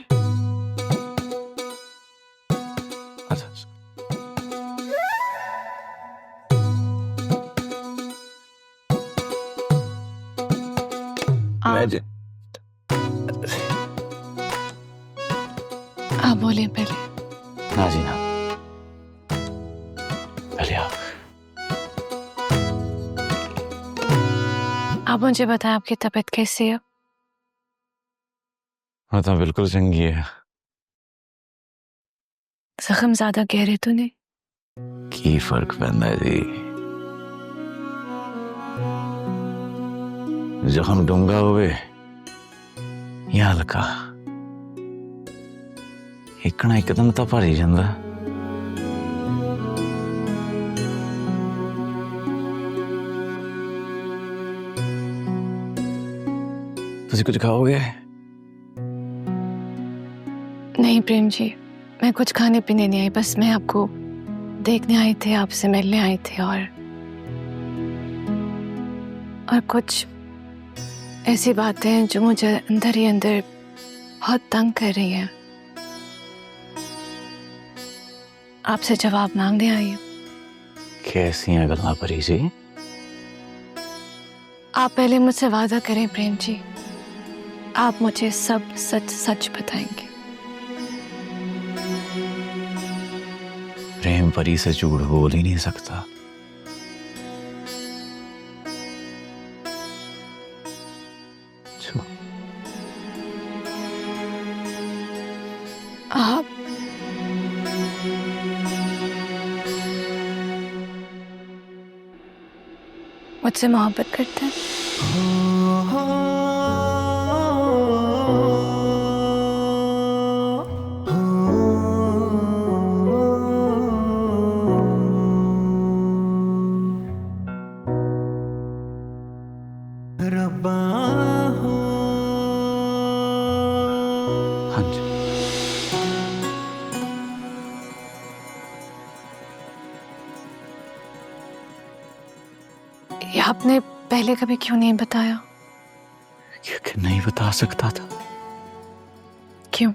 आप बोले पहले। ना जी ना, पहले आप मुझे बताएं, आपकी तबीयत कैसी है? तो बिल्कुल चंगी है। जख्म ज्यादा गहरे तो नहीं? की फर्क पैंदा है जी, जख्म डूंगा होवे या हल्का, एक ना एकदम तो भर ही जांदा। तुसी कुछ खाओगे? नहीं प्रेम जी, मैं कुछ खाने पीने नहीं आई, बस मैं आपको देखने आई थी, आपसे मिलने आई थी, और कुछ ऐसी बातें हैं जो मुझे अंदर ही अंदर बहुत तंग कर रही हैं। आपसे जवाब मांगने आई हूँ। कैसी हैं गल्लां परी जी? आप पहले मुझसे वादा करें प्रेम जी, आप मुझे सब सच सच बताएंगे। प्रेम परी से झूठ बोल ही नहीं सकता। आप मुझसे मोहब्बत करते हैं? हाँ जी। ये आपने पहले कभी क्यों नहीं बताया? क्योंकि नहीं बता सकता था। क्यों?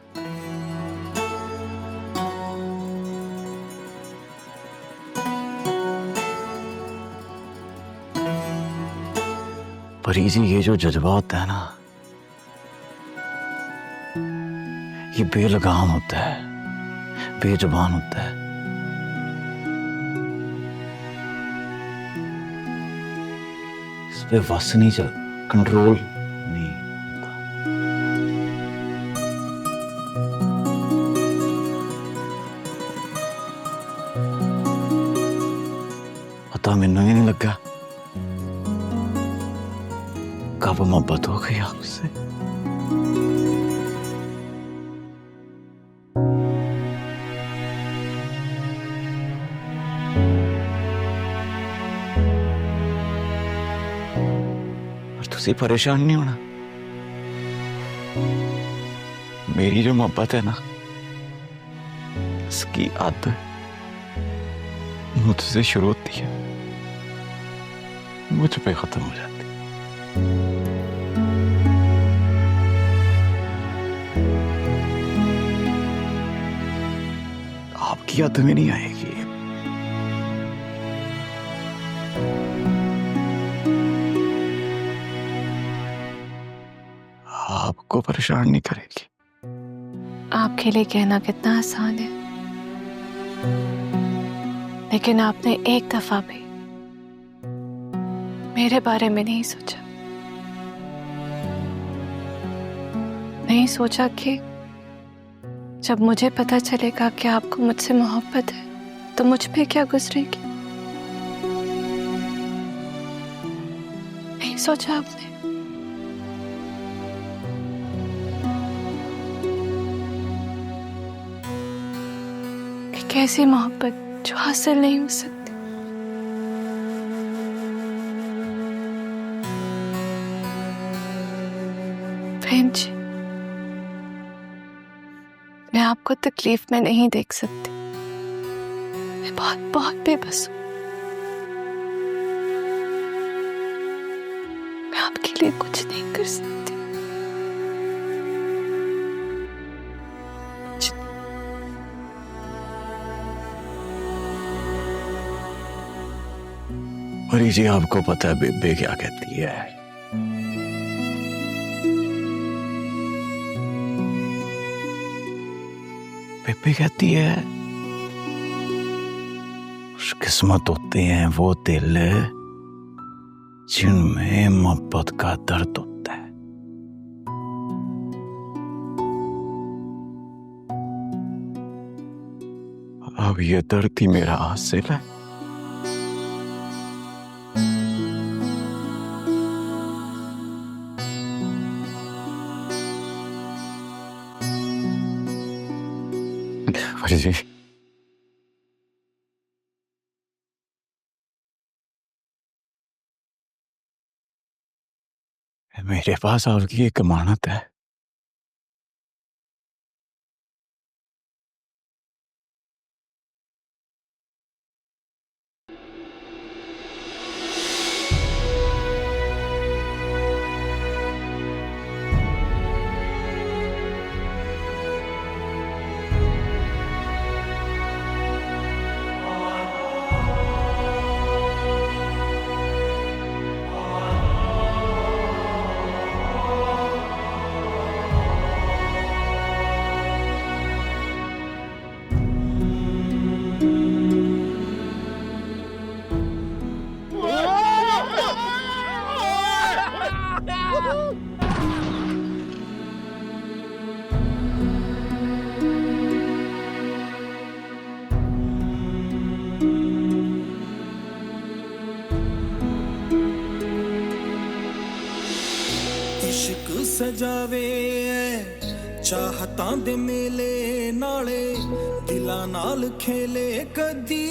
परी जी, ये जो जज्बा होता है ना, ये बेलगाम होता है, बेजुबान होता है। इस पे वस नहीं चल, कंट्रोल नहीं। पता मैनू ही नहीं लगा वो मोहब्बत हो गई आपसे। और तुझे परेशान नहीं होना। मेरी जो मोहब्बत है ना, इसकी आदत मुझसे शुरू होती है, मुझ पे खत्म हो जाती है। आपकी याद में नहीं आएगी। आपको परेशान नहीं करेगी। आपके लिए कहना कितना आसान है, लेकिन आपने एक दफा भी मेरे बारे में नहीं सोचा। नहीं सोचा कि जब मुझे पता चलेगा कि आपको मुझसे मोहब्बत है तो मुझ पे क्या गुजरेगी। नहीं सोचा आपने। कि कैसी मोहब्बत जो हासिल नहीं हो सकती। प्रेम जी, मैं आपको तकलीफ में नहीं देख सकती। मैं बहुत बहुत बेबस हूं। मैं आपके लिए कुछ नहीं कर सकती। मरी जी, आपको पता है बेबे क्या कहती है? बेबे कहती है खुशकिस्मत होते हैं वो दिल जिनमें मोहब्बत का दर्द होता है। अब ये दर्द ही मेरा हासिल है। जी, मेरे पास आपकी एक अमानत है। इश्क सजावे चाहतां दे मेले नाले दिलां नाल खेले कदी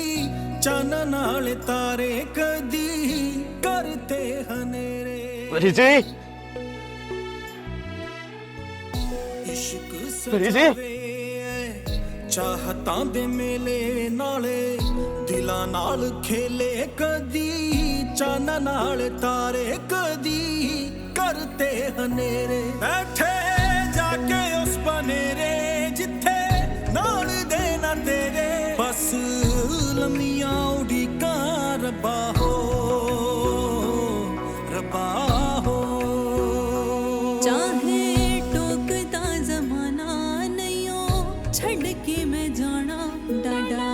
चन नाल तारे कदी करते हनेरे। इश्क सजावे चाहतां दे मेले नाले दिलां नाल खेले कदी चन नाल तारे कदी करते हनेरे। बैठे जाके उस बनेरे जिथे नाल देना तेरे बस लम्मियां उड़ीका रब्बा हो रब्बा हो। चाहे टोकदा जमाना नहीं हो छड़ के मैं जाना डाडा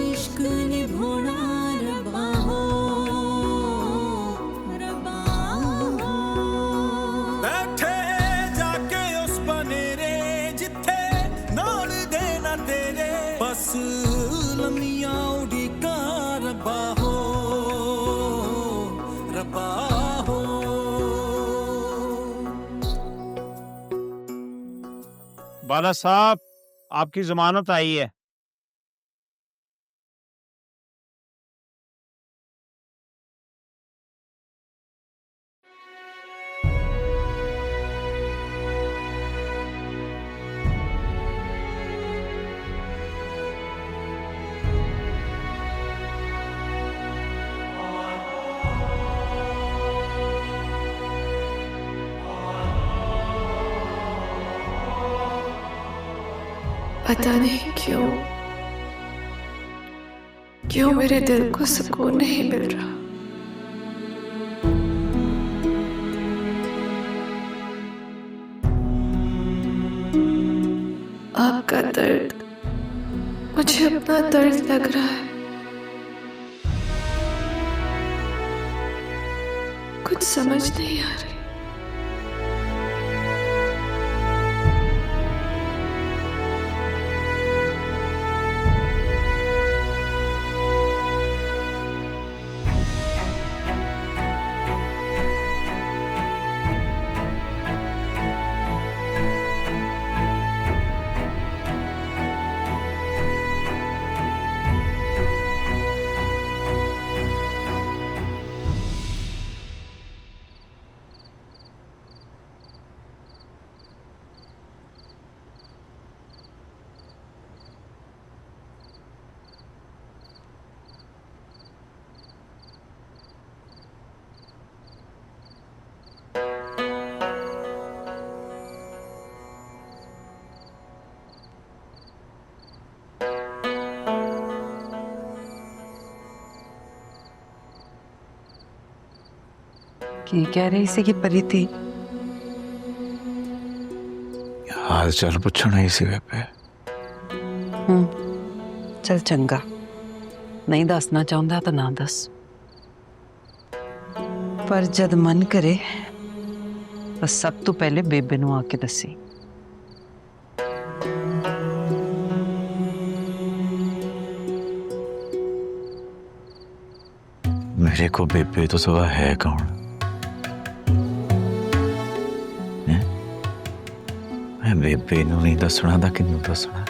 इश्क निभाना रब्बा हो रब्बा हो। बैठे जाके उस बनेरे जिथे नाल देना तेरे बस लम्मियां उड़ीका रब्बा हो वाला साहब, आपकी जमानत आई है। पता नहीं क्यों मेरे दिल को सुकून नहीं मिल रहा। आपका दर्द मुझे अपना दर्द लग रहा है। कुछ समझ नहीं आ रही। की कह रही सी कि परी थी हाल चाल पुछना ही सी बेबे। चल चंगा, नहीं दसना चाहता तो ना दस, पर जद मन करे बस सब तो पहले बेबे नू आके दसी। मेरे को बेबे तो सवा है कौन? मैं बेबे नू नहीं दसना तो किन्नू दसना?